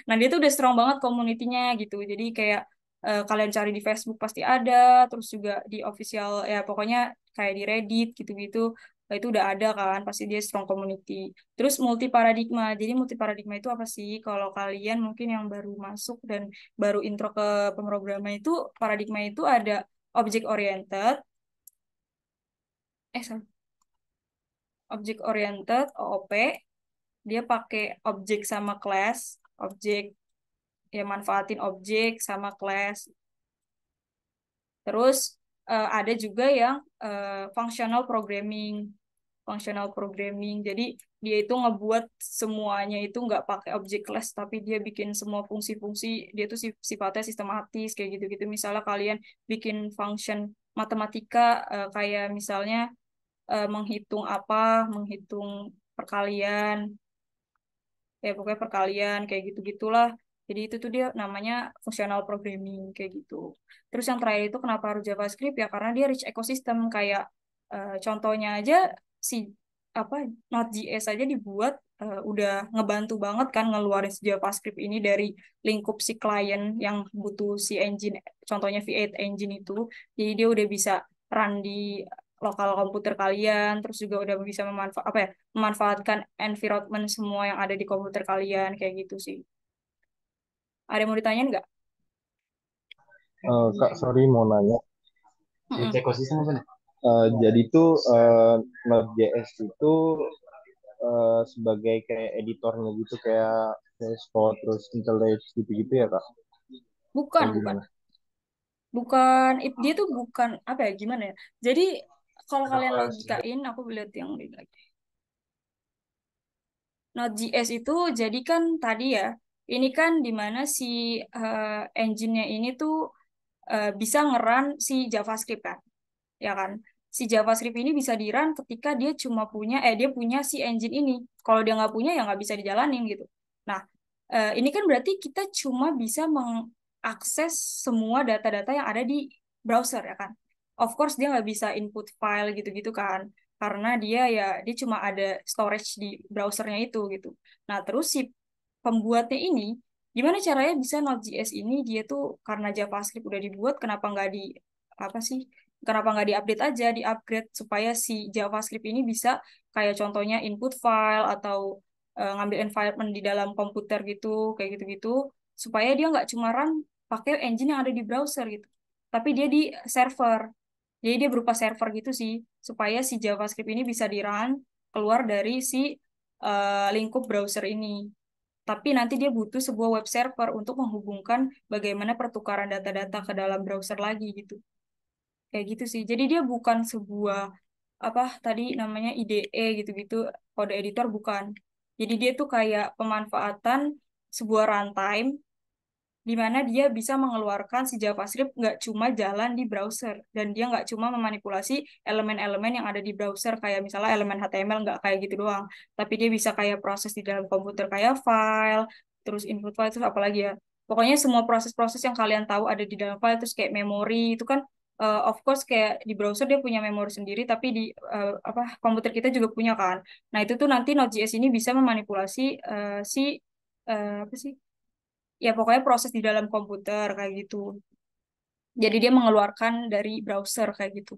Nah dia tuh udah strong banget community-nya gitu. Jadi kayak kalian cari di Facebook pasti ada, terus juga di official ya pokoknya kayak di Reddit gitu-gitu. Itu udah ada kan, pasti dia strong community. Terus multi paradigma. Jadi multi paradigma itu apa sih? Kalau kalian mungkin yang baru masuk dan baru intro ke pemrograman itu paradigma itu ada object oriented, sorry, object oriented OOP. Dia pakai objek sama class, objek ya manfaatin objek sama class. Terus ada juga yang functional programming, functional programming. Jadi dia itu ngebuat semuanya itu nggak pakai objek class, tapi dia bikin semua fungsi-fungsi. Dia tuh sifatnya sistematis kayak gitu-gitu. Misalnya kalian bikin function matematika kayak misalnya menghitung apa, menghitung perkalian ya pokoknya perkalian kayak gitu-gitulah. Jadi itu tuh dia namanya functional programming kayak gitu. Terus yang terakhir itu kenapa harus JavaScript ya karena dia rich ecosystem kayak contohnya aja si apa Node.js aja dibuat udah ngebantu banget kan ngeluarin si JavaScript ini dari lingkup si klien yang butuh si engine contohnya V8 engine itu. Jadi dia udah bisa run di lokal komputer kalian, terus juga udah bisa memanfaatkan environment semua yang ada di komputer kalian kayak gitu sih. Ada yang mau ditanyain nggak? Kak, sorry mau nanya. Mm-mm. Ekosistem apa nih? Jadi tuh Node.js itu sebagai kayak editornya gitu kayak VS Code terus IntelliJ gitu-gitu ya Kak? Bukan, Atau bukan. gimana? Bukan, dia tuh bukan apa ya gimana ya. Jadi kalau kalian Kenapa logikain, aku lihat yang ini lagi. Node.js itu jadi kan tadi ya, ini kan dimana si engine-nya ini tuh bisa ngeran si JavaScript kan. Ya kan? Si JavaScript ini bisa di-run ketika dia punya si engine ini. Kalau dia nggak punya ya nggak bisa dijalanin gitu. Nah, ini kan berarti kita cuma bisa mengakses semua data-data yang ada di browser ya kan. Of course dia nggak bisa input file gitu-gitu kan. karena dia cuma ada storage di browsernya itu gitu. Nah, terus si pembuatnya ini gimana caranya bisa Node.js ini dia tuh karena JavaScript udah dibuat, kenapa nggak di apa sih? Kenapa nggak diupdate aja, diupgrade supaya si JavaScript ini bisa kayak contohnya input file atau ngambil environment di dalam komputer gitu, kayak gitu-gitu, supaya dia nggak cuma run pakai engine yang ada di browser gitu, tapi dia di server. Jadi dia berupa server gitu sih, supaya si JavaScript ini bisa di-run keluar dari si lingkup browser ini. Tapi nanti dia butuh sebuah web server untuk menghubungkan bagaimana pertukaran data-data ke dalam browser lagi gitu. Kayak gitu sih. Jadi dia bukan sebuah apa tadi namanya IDE gitu-gitu, kode editor bukan. Jadi dia tuh kayak pemanfaatan sebuah runtime di mana dia bisa mengeluarkan si JavaScript nggak cuma jalan di browser dan dia nggak cuma memanipulasi elemen-elemen yang ada di browser kayak misalnya elemen HTML, nggak kayak gitu doang, tapi dia bisa kayak proses di dalam komputer kayak file, terus input file, terus apalagi ya, pokoknya semua proses-proses yang kalian tahu ada di dalam file, terus kayak memori itu kan of course kayak di browser dia punya memori sendiri, tapi di apa komputer kita juga punya kan. Nah itu tuh nanti Node.js ini bisa memanipulasi si apa sih, ya pokoknya proses di dalam komputer kayak gitu. Jadi dia mengeluarkan dari browser kayak gitu.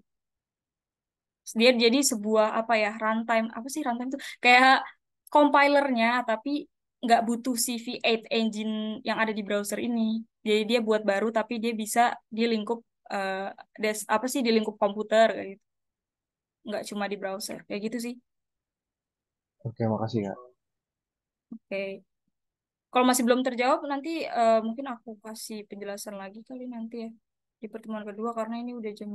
Dia jadi sebuah apa ya, runtime, apa sih runtime itu? Kayak compilernya tapi nggak butuh si V8 engine yang ada di browser ini. Jadi dia buat baru tapi dia bisa di lingkup eh, apa sih, di lingkup komputer kayak gitu. Nggak cuma di browser kayak gitu sih. Oke, makasih Kak. Oke. Kalau masih belum terjawab nanti mungkin aku kasih penjelasan lagi kali nanti ya di pertemuan kedua, karena ini udah jam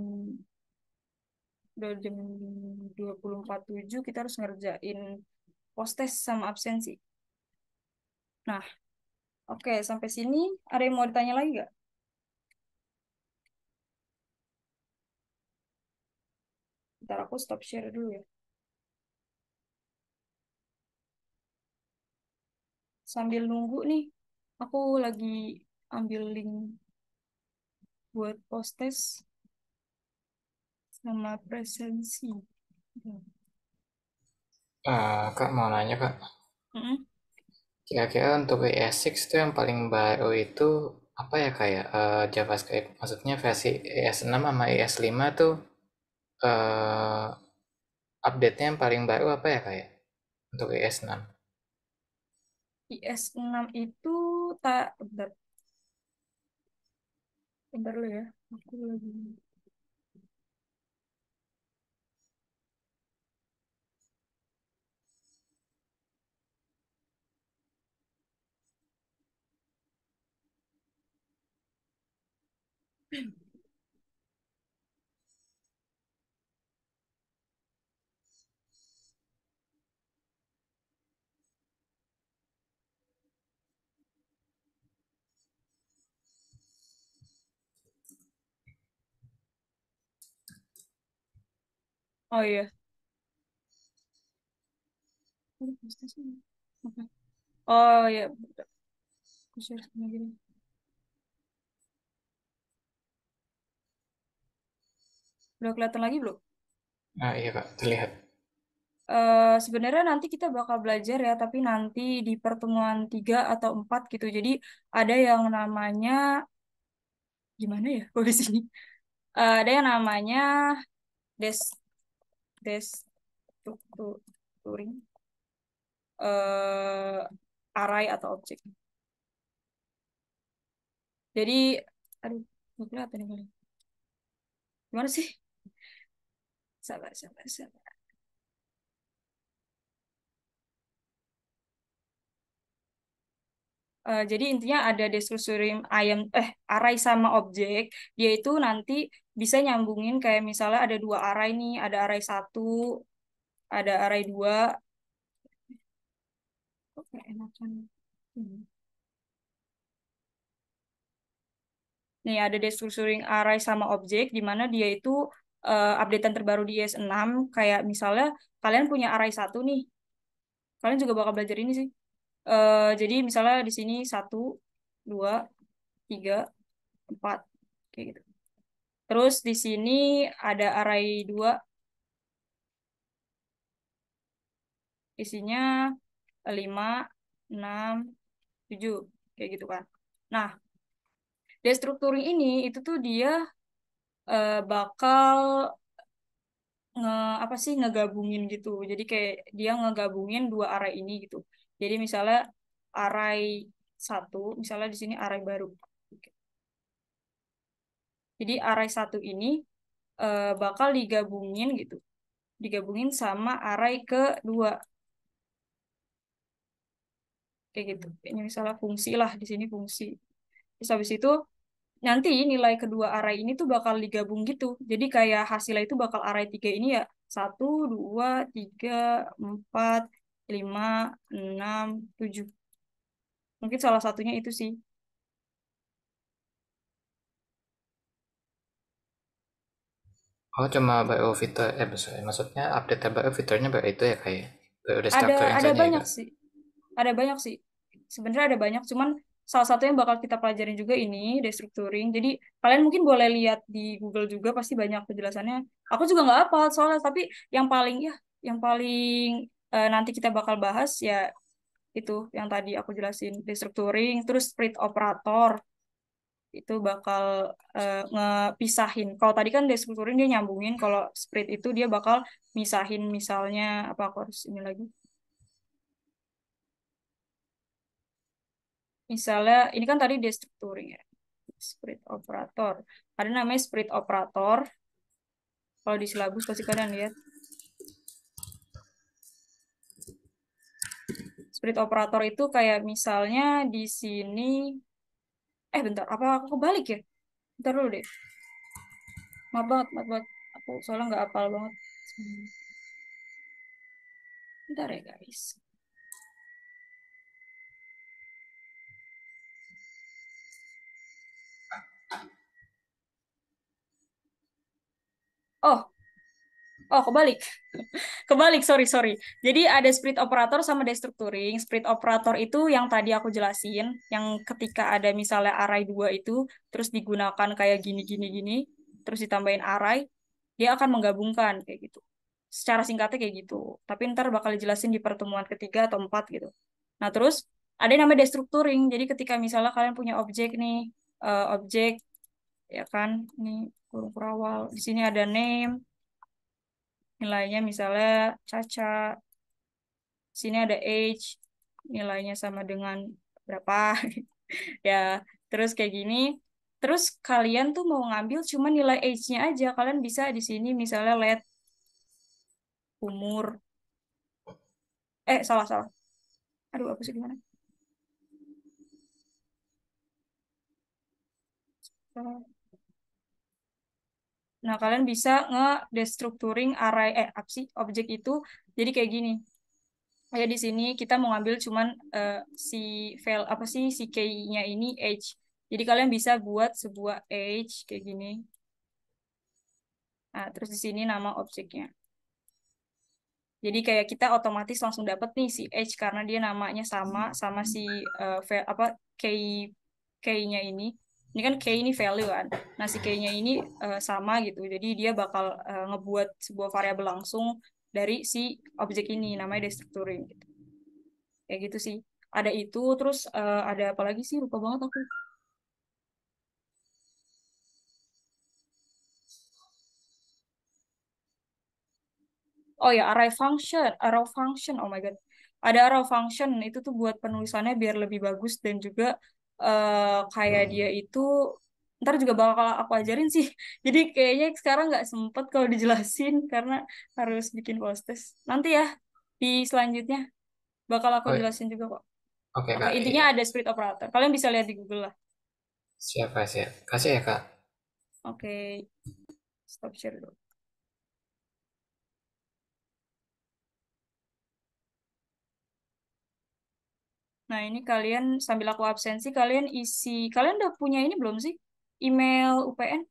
20.47, kita harus ngerjain post test sama absensi. Nah, oke, sampai sini ada yang mau ditanya lagi nggak? Ntar aku stop share dulu ya. Sambil nunggu nih, aku lagi ambil link buat post test sama presensi. Kak mau nanya Kak, Mm-mm. kira-kira untuk ES6 itu yang paling baru itu apa ya kayak JavaScript, maksudnya versi ES6 sama ES5 tuh eh, update-nya yang paling baru apa ya kayak untuk ES6? IS6 itu tak bentar, bentar dulu ya. Aku lagi oh iya. Oke. Oh iya, aku share sama gini. Udah kelihatan lagi belum? Nah iya Kak, terlihat. Sebenarnya nanti kita bakal belajar ya, tapi nanti di pertemuan 3 atau 4 gitu. Jadi ada yang namanya, gimana ya kalau di sini? Ada yang namanya des des turing array atau objek. Jadi, aduh, nggak kelihatan nih kali. Gimana sih? Sabar, sabar, sabar. Jadi intinya ada descriptorim ayam array sama objek, dia itu nanti bisa nyambungin kayak misalnya ada dua array nih, ada array satu, ada array dua. Kok kayak enakan ini. Nih ada destructuring array sama objek di mana dia itu updatean terbaru di IS6, kayak misalnya kalian punya array satu nih. Kalian juga bakal belajar ini sih. Jadi misalnya di sini satu, dua, tiga, empat, kayak gitu. Terus di sini ada array dua, isinya 5, 6, 7 kayak gitu kan. Nah, destructuring ini itu tuh dia bakal apa sih ngegabungin gitu. Jadi kayak dia ngegabungin dua array ini gitu. Jadi misalnya array satu, misalnya di sini array baru. Jadi array satu ini bakal digabungin gitu. Digabungin sama array kedua. Kayak gitu. Ini misalnya fungsi lah, di sini fungsi. Terus habis itu nanti nilai kedua array ini tuh bakal digabung gitu. Jadi kayak hasilnya itu bakal array 3 ini ya. 1, 2, 3, 4, 5, 6, 7. Mungkin salah satunya itu sih. Oh, cuma baru fitur, maksudnya update baru fiturnya baru itu ya kayak baru Ada restructuring ada saja ya banyak kak? sih. Ada banyak sih. Sebenarnya ada banyak, cuman salah satu yang bakal kita pelajarin juga ini destructuring. Jadi kalian mungkin boleh lihat di Google juga pasti banyak penjelasannya. Aku juga nggak hafal soalnya, tapi yang paling nanti kita bakal bahas ya itu yang tadi aku jelasin destructuring, terus split operator itu bakal ngepisahin. Kalau tadi kan destructuring dia nyambungin, kalau split itu dia bakal misahin misalnya apa aku harus ini lagi. Misalnya, ini kan tadi destructuring ya. Split operator. Ada namanya split operator. Kalau di silabus pasti kalian lihat. Split operator itu kayak misalnya di sini. Bentar. Apa aku kebalik ya? Bentar dulu deh. Maaf banget, maaf banget. Aku soalnya nggak hafal banget. Bentar ya guys. Oh, oh kebalik. Kebalik, sorry, sorry. Jadi ada split operator sama destructuring. Split operator itu yang tadi aku jelasin, yang ketika ada misalnya array 2 itu, terus digunakan kayak gini, terus ditambahin array, dia akan menggabungkan kayak gitu. Secara singkatnya kayak gitu. Tapi ntar bakal dijelasin di pertemuan ketiga atau empat gitu. Nah, terus ada yang namanya destructuring. Jadi ketika misalnya kalian punya objek nih, objek, ya kan, ini kurung kurawal. Di sini ada name, nilainya misalnya Caca, sini ada age, nilainya sama dengan berapa, ya. Terus kayak gini. Terus kalian tuh mau ngambil cuma nilai age-nya aja. Kalian bisa di sini misalnya let umur. Salah, salah. Aduh, apa sih gimana? Salah. Nah, kalian bisa nge-destructuring array, apa sih, objek itu. Jadi kayak gini. Kayak di sini kita mau ngambil cuman si file apa sih si key-nya ini age. Jadi kalian bisa buat sebuah age kayak gini. Nah, terus di sini nama objeknya. Jadi kayak kita otomatis langsung dapet nih si age karena dia namanya sama sama si apa key key-nya ini. Ini kan key ini value kan. Nah, si key-nya ini sama gitu. Jadi dia bakal ngebuat sebuah variabel langsung dari si objek ini namanya destructuring gitu. Kayak gitu sih. Ada itu terus ada apa lagi sih lupa banget aku. Oh ya, array function, oh my God. Ada array function, itu tuh buat penulisannya biar lebih bagus dan juga kayak dia itu, ntar juga bakal aku ajarin sih. Jadi kayaknya sekarang nggak sempet kalau dijelasin karena harus bikin post test. Nanti ya, di selanjutnya bakal aku Oh, jelasin juga kok. oke Oke, kak, intinya iya. ada split operator. Kalian bisa lihat di Google lah. Siapa siap. Kasih ya kak. Oke, stop share dulu. Nah, ini kalian sambil aku absensi, kalian udah punya ini belum sih? Email UPN?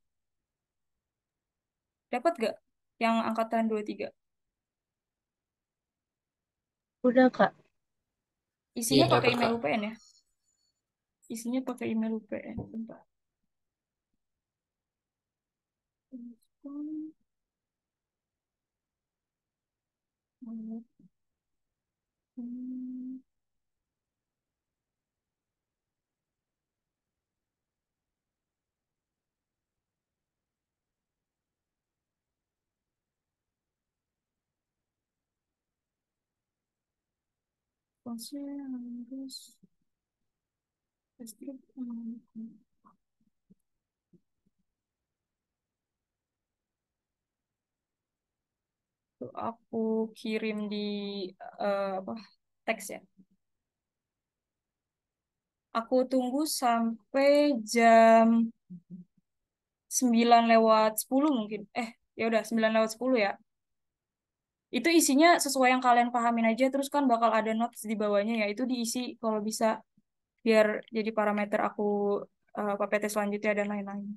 Dapat gak? Yang angkatan 23. Udah, Kak. Iya Isinya pakai dapat email kak. UPN ya? Isinya pakai email UPN. Bentar. Hmm, konsepnya harus listrik. Tuh, aku kirim di apa teks ya. Aku tunggu sampai jam 9:10 mungkin. Ya udah 9:10 ya. Itu isinya sesuai yang kalian pahamin aja, terus kan bakal ada notes di bawahnya ya. Itu diisi kalau bisa biar jadi parameter aku PPT selanjutnya dan lain-lain.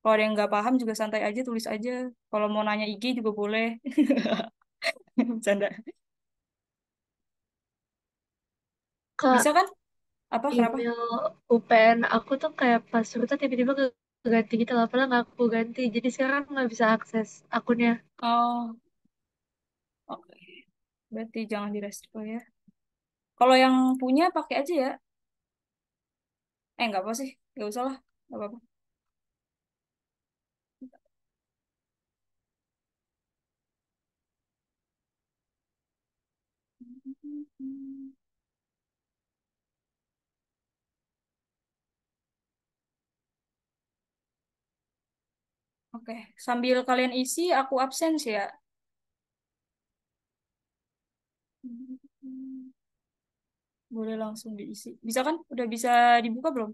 Kalau ada yang nggak paham juga santai aja, tulis aja. Kalau mau nanya IG juga boleh. Bercanda. Kak, Bisa kan? Apa? Kenapa? email UPN aku tuh kayak passwordnya tiba-tiba ganti gitu loh, padahal nggak aku ganti. Jadi sekarang nggak bisa akses akunnya. Oh, oke. Berarti jangan di restro ya. Kalau yang punya pakai aja ya. Nggak apa sih. Nggak usah lah. Nggak apa-apa. Oke. Sambil kalian isi, aku absen sih ya. Boleh langsung diisi. Bisa kan? Udah bisa dibuka belum?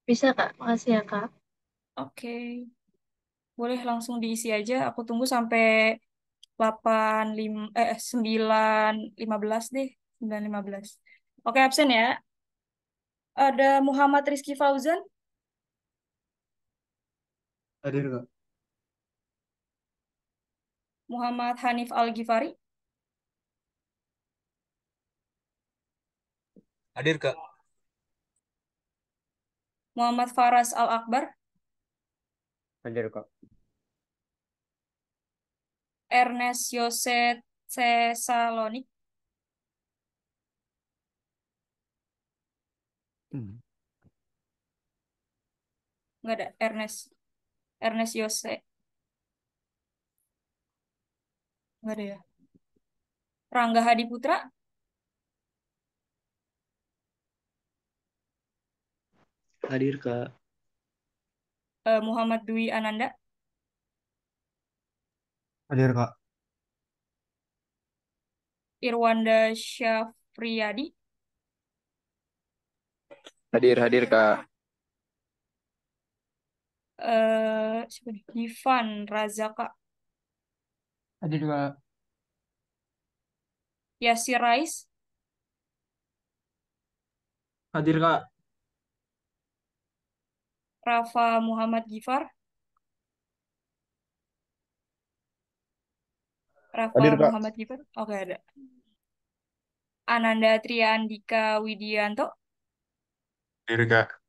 Bisa Kak, makasih ya Kak. Oke. Boleh langsung diisi aja. Aku tunggu sampai 9:15 deh. 9:15. Oke, absen ya. Ada Muhammad Rizky Fauzan, Hadir Kak. Muhammad Hanif Al-Ghifari, Hadir Kak. Muhammad Faras Al-Akbar, Hadir Kak. Ernest Yosef Sesalonik, Hmm. nggak ada Ernest. Ernest Yose, nggak ada ya. Rangga Hadi Putra, Hadir Kak. Muhammad Dwi Ananda, Hadir Kak. Irwanda Syafriyadi, Hadir Kak. siapa nih? Ivan Razaka, Hadir Kak. Yasir Rais, Hadir Kak. Rafa Muhammad Gifar, Rafa Hadir Kak. Muhammad Gifar, oke ada. Ananda Triandika Widianto, Hadir Kak.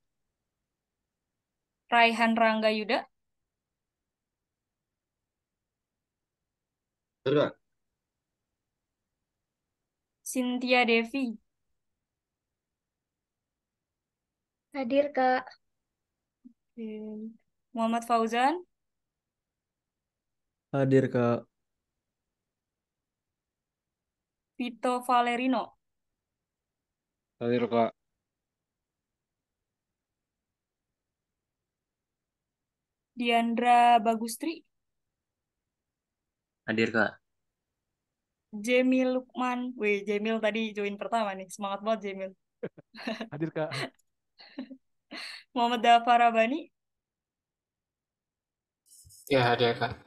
Raihan Rangga Yuda, Hadir Kak. Cynthia Devi, Hadir Kak. Muhammad Fauzan, Hadir Kak. Vito Valerino, Hadir Kak. Diandra Bagustri, Hadir Kak. Jamil Lukman. Wih, Jamil tadi join pertama nih. Semangat banget Jamil. Hadir Kak. Muhammad Dafar Rabani, Ya, hadir Kak.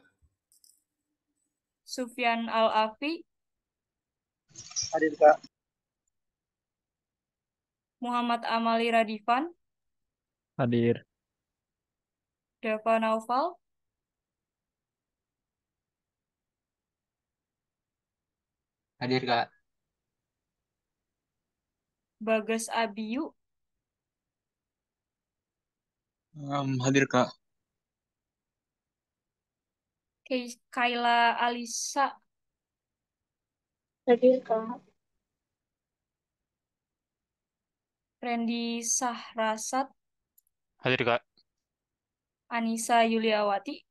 Sufyan Al-Afi, Hadir Kak. Muhammad Amali Radifan, Hadir. Dava Naufal, Hadir Kak. Bagas Abiyu, Hadir Kak. Kayla Alisa, Hadir Kak. Randy Sahrasat, Hadir Kak. Anissa Yuliawati,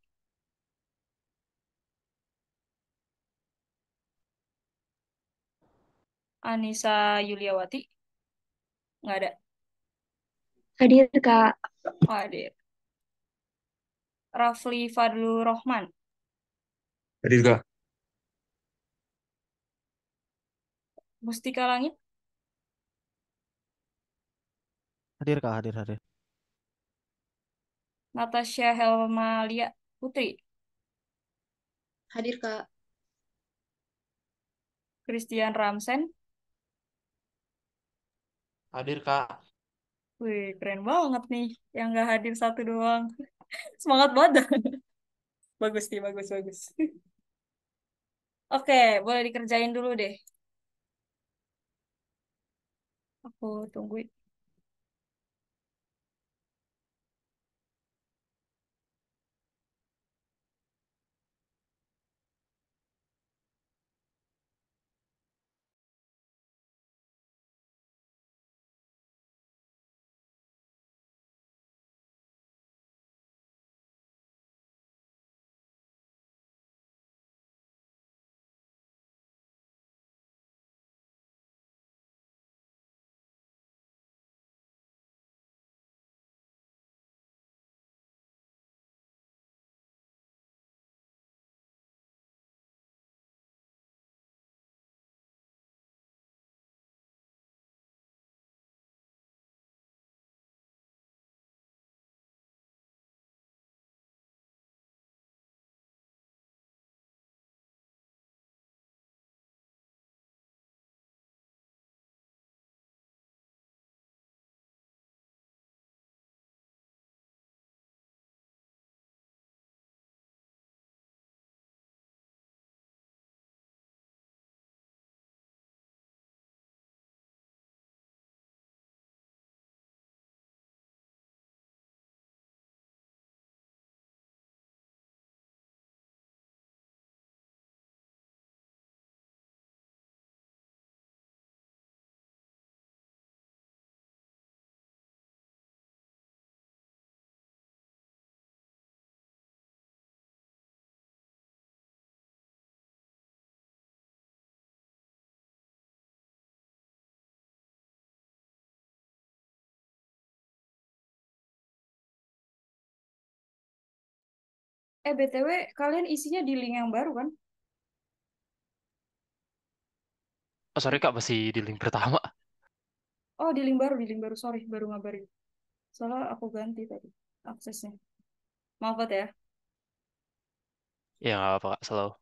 Anissa Yuliawati, nggak ada. Hadir Kak. Hadir. Rafli Fadlur Rahman, Hadir Kak. Mustika Langit, Hadir Kak, hadir. Natasha Helmalia Putri, Hadir Kak. Christian Ramsen. Hadir Kak. Wih, keren banget nih yang nggak hadir satu doang. Semangat banget dah. Bagus nih, bagus. Oke, boleh dikerjain dulu deh. Aku tungguin. BTW, kalian isinya di link yang baru kan? Oh, sorry Kak, masih di link pertama. Oh, di link baru. Sorry, baru ngabarin. Soalnya aku ganti tadi aksesnya. Maaf banget ya. Ya nggak apa-apa Kak, selalu.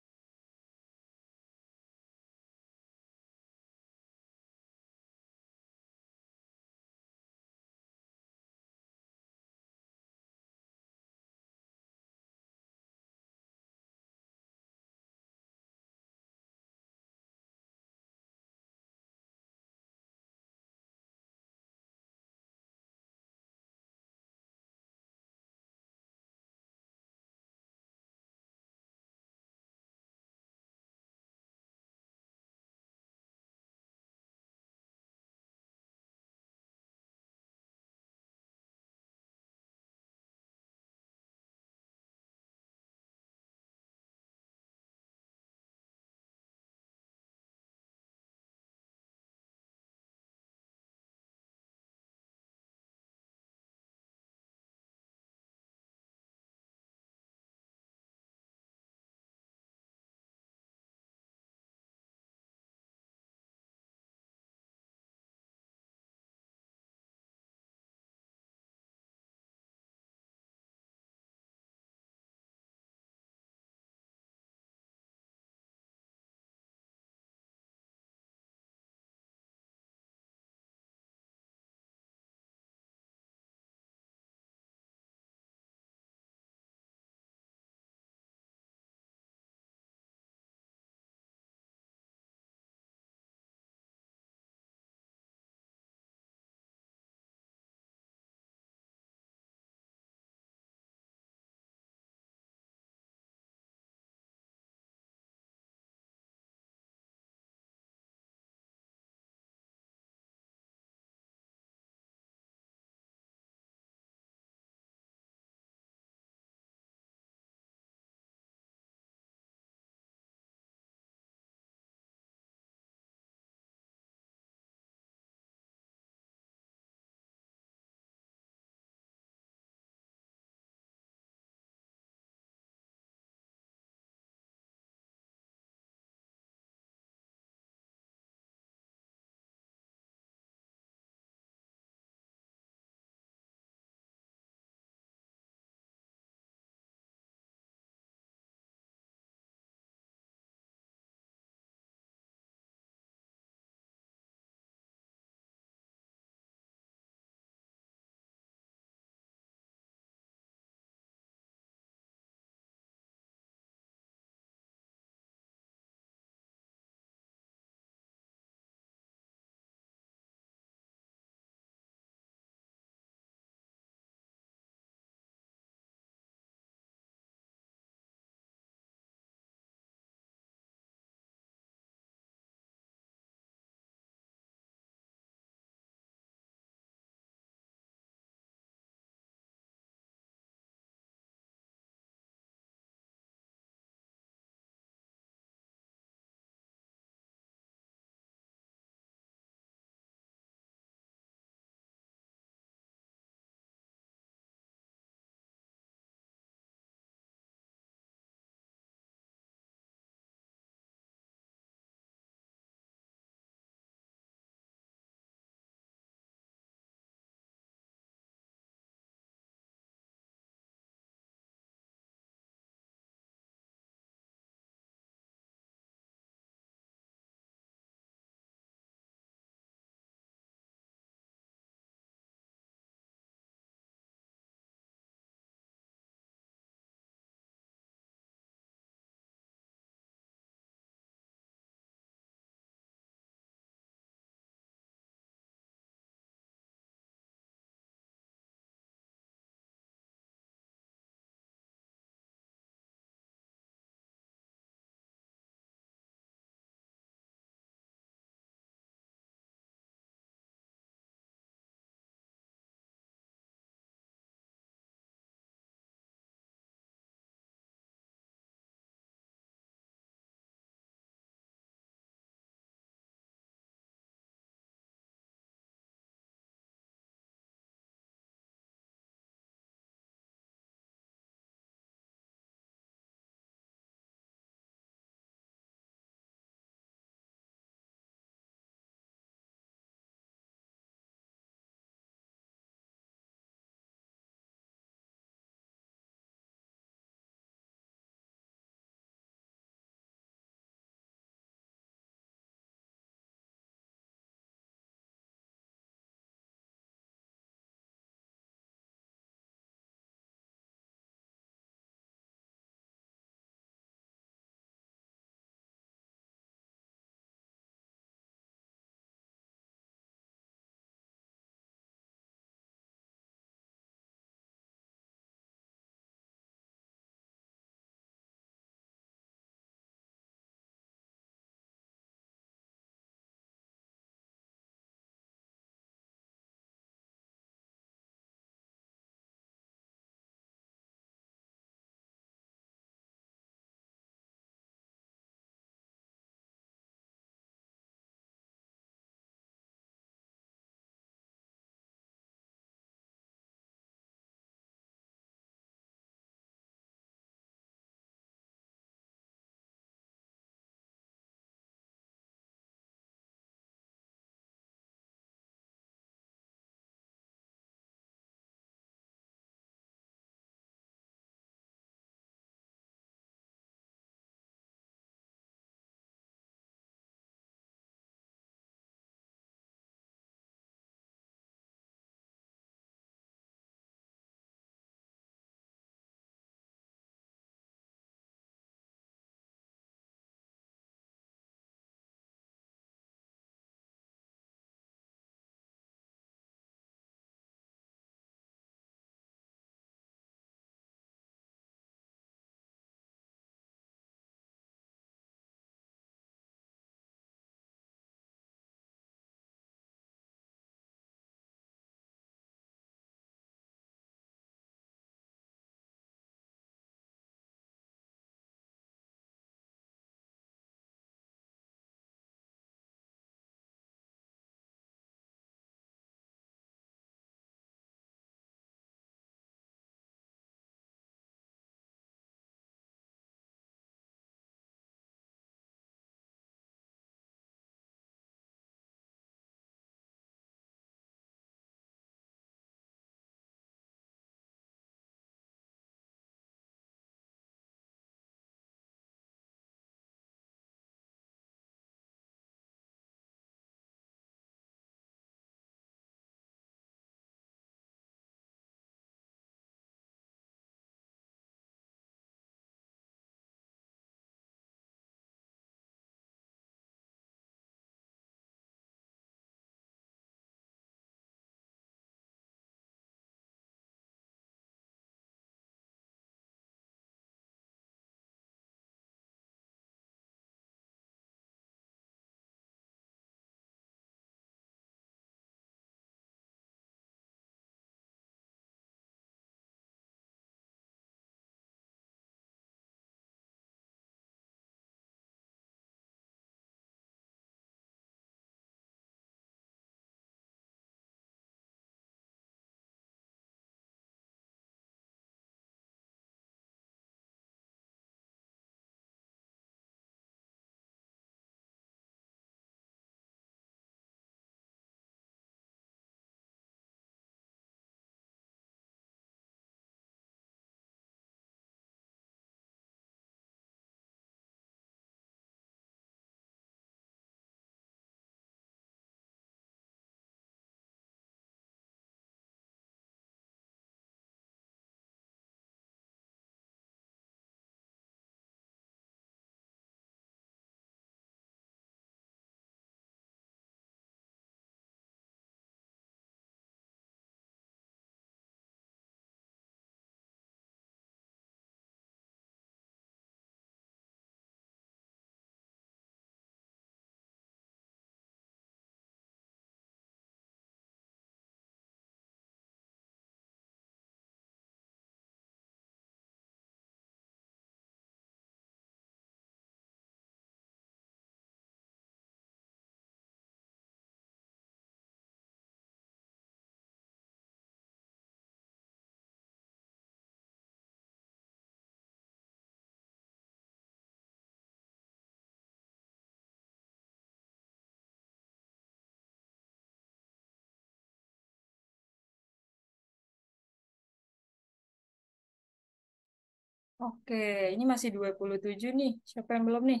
Oke, ini masih 27 nih. Siapa yang belum nih?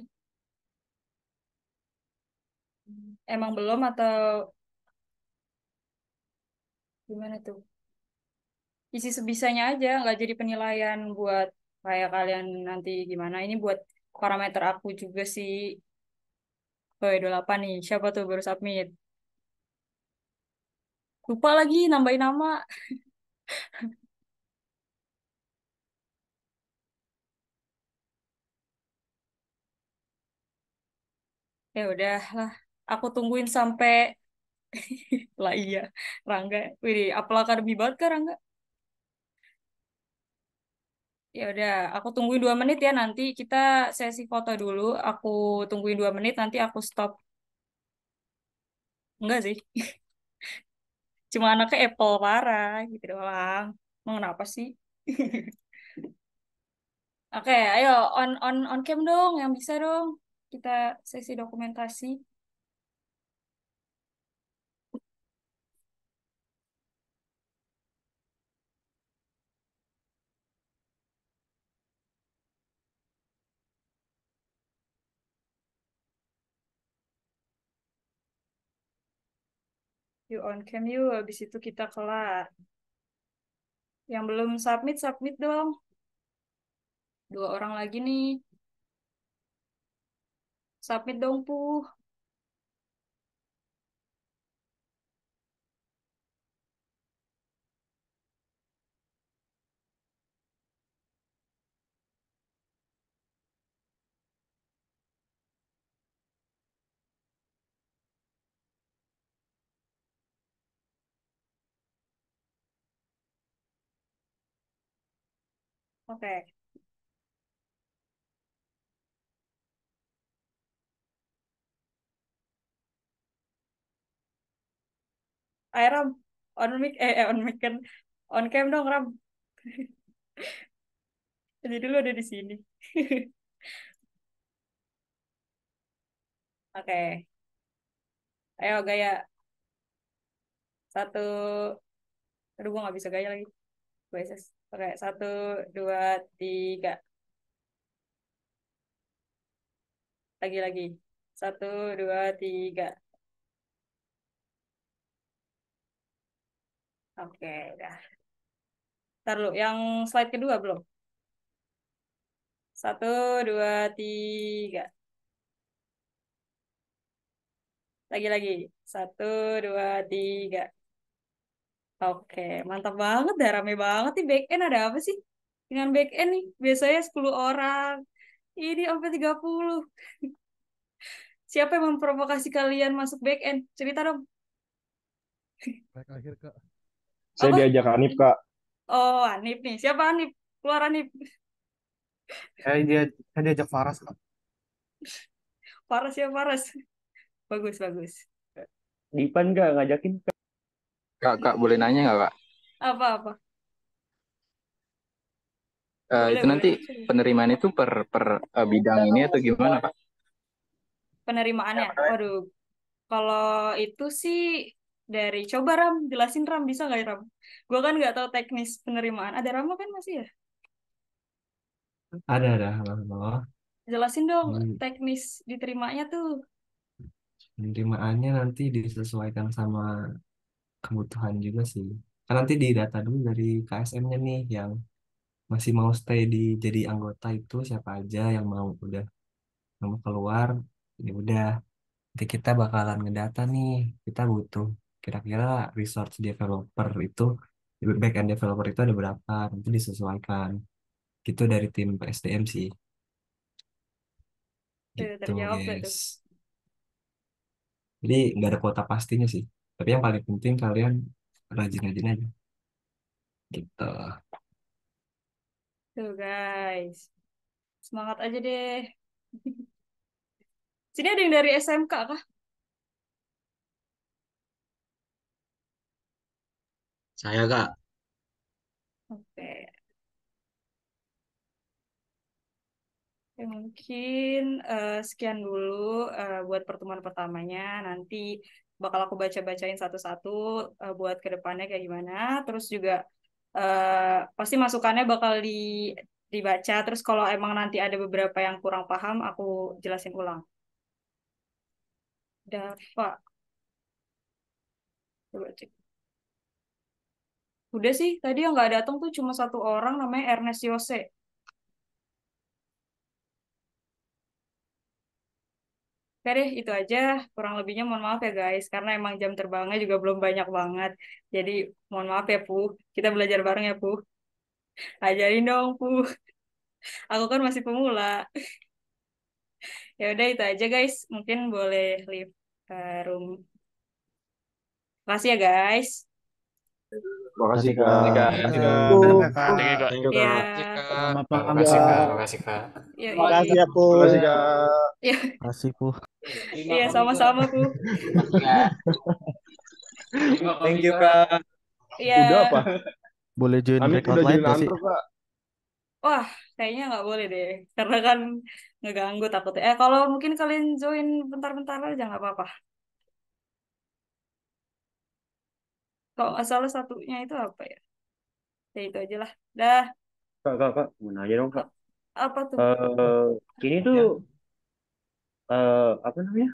Emang belum atau gimana tuh? Isi sebisanya aja, nggak jadi penilaian buat kayak kalian nanti gimana. Ini buat parameter aku juga sih. Oh, 28 nih. Siapa tuh baru submit? Lupa lagi nambahin nama. Ya udah lah. Aku tungguin sampai lah iya. Rangga. Wih, apel akademi banget kan Rangga? Ya udah, aku tungguin 2 menit ya nanti kita sesi foto dulu. Aku tungguin 2 menit nanti aku stop. Enggak sih, cuma anaknya Apple parah gitu doang. Mau kenapa sih? Oke, ayo on cam dong, yang bisa dong. Kita sesi dokumentasi. Yuk on cam yuk, habis itu kita kelar. Yang belum submit submit dong. 2 orang lagi nih, submit dong Puh. Oke, ayo Ram, on mic, on mic kan, on cam dong Ram. Jadi dulu ada di sini. Oke, ayo gaya. Satu, aduh gue nggak bisa gaya lagi. BSS. Oke, 1, 2, 3. Lagi-lagi. 1, 2, 3. Oke, udah. Ntar lu, yang slide kedua belum? 1, 2, 3. Lagi-lagi. 1, 2, 3. Oke, mantap banget dah. Rame banget nih. Back end ada apa sih? Dengan back end nih, biasanya 10 orang. Ini sampai 30. Siapa yang memprovokasi kalian masuk back end? Cerita dong. Baik akhir Kak. Saya Apa? diajak Hanif, Kak. Oh, Anip nih. Siapa Anip? Keluar Anip. Saya diajak Faras, Kak. Paras ya, Paras. Bagus, bagus. Dipan nggak ngajakin, Kak. Kak, boleh nanya nggak Kak? Apa-apa? Boleh, Itu boleh nanti langsung. penerimaan itu per bidang ini atau gimana Kak? Penerimaannya. Waduh, kalau itu sih dari coba Ram, jelasin Ram, bisa nggak ya Ram? Gue kan nggak tahu teknis penerimaan. Ada Rama kan masih ya? Ada, halo. Jelasin dong Jadi teknis diterimanya tuh. penerimaannya nanti disesuaikan sama kebutuhan juga sih. Kan nanti di data dulu dari KSM-nya nih yang masih mau stay di jadi anggota itu siapa aja yang mau udah yang mau keluar, ya udah. Nanti kita bakalan ngedata nih, kita butuh kira-kira resource developer itu, backend developer itu ada berapa, nanti disesuaikan. Gitu dari tim PSDM sih, Tuh, gitu terjawab gak tuh? guys. Jadi nggak ada kuota pastinya sih. Tapi yang paling penting kalian rajin-rajin aja, gitu. Tuh guys, semangat aja deh. Sini ada yang dari SMK kah? Saya, Kak. Oke. Ya, mungkin sekian dulu buat pertemuan pertamanya. Nanti bakal aku baca-bacain satu-satu buat ke depannya kayak gimana. Terus juga pasti masukannya bakal dibaca. Terus kalau emang nanti ada beberapa yang kurang paham, aku jelasin ulang. Dava, coba cek. Udah sih, tadi yang nggak datang tuh cuma satu orang namanya Ernest Yose. Oke deh, itu aja. Kurang lebihnya mohon maaf ya guys, karena emang jam terbangnya juga belum banyak banget. Jadi mohon maaf ya Pu, kita belajar bareng ya Pu. Ajarin dong Pu, aku kan masih pemula. Ya udah itu aja guys, mungkin boleh leave room. Makasih ya guys. Makasih Makasih Kak. Kak. Makasih Thank Kak. you. Thank you Kak. Thank you, Ya, Kak. Kak. Selamat malam Makasih Kak, Kak. makasih Kak. yuk. ya Pu. Makasih Kak. Ya, Makasih Pu. iya sama-sama Pu. Thank you Kak. Iya. Udah apa? Boleh join Amit breakout udah lain jadi gak sih? ngantuk Kak. Wah, kayaknya nggak boleh deh, karena kan ngeganggu takutnya. Kalau mungkin kalian join bentar-bentar aja nggak apa-apa. Kalau nggak salah satunya itu apa ya? Ya itu aja lah. Dah, Kak. Mau nanya dong Kak. apa tuh? Ini tuh apa namanya?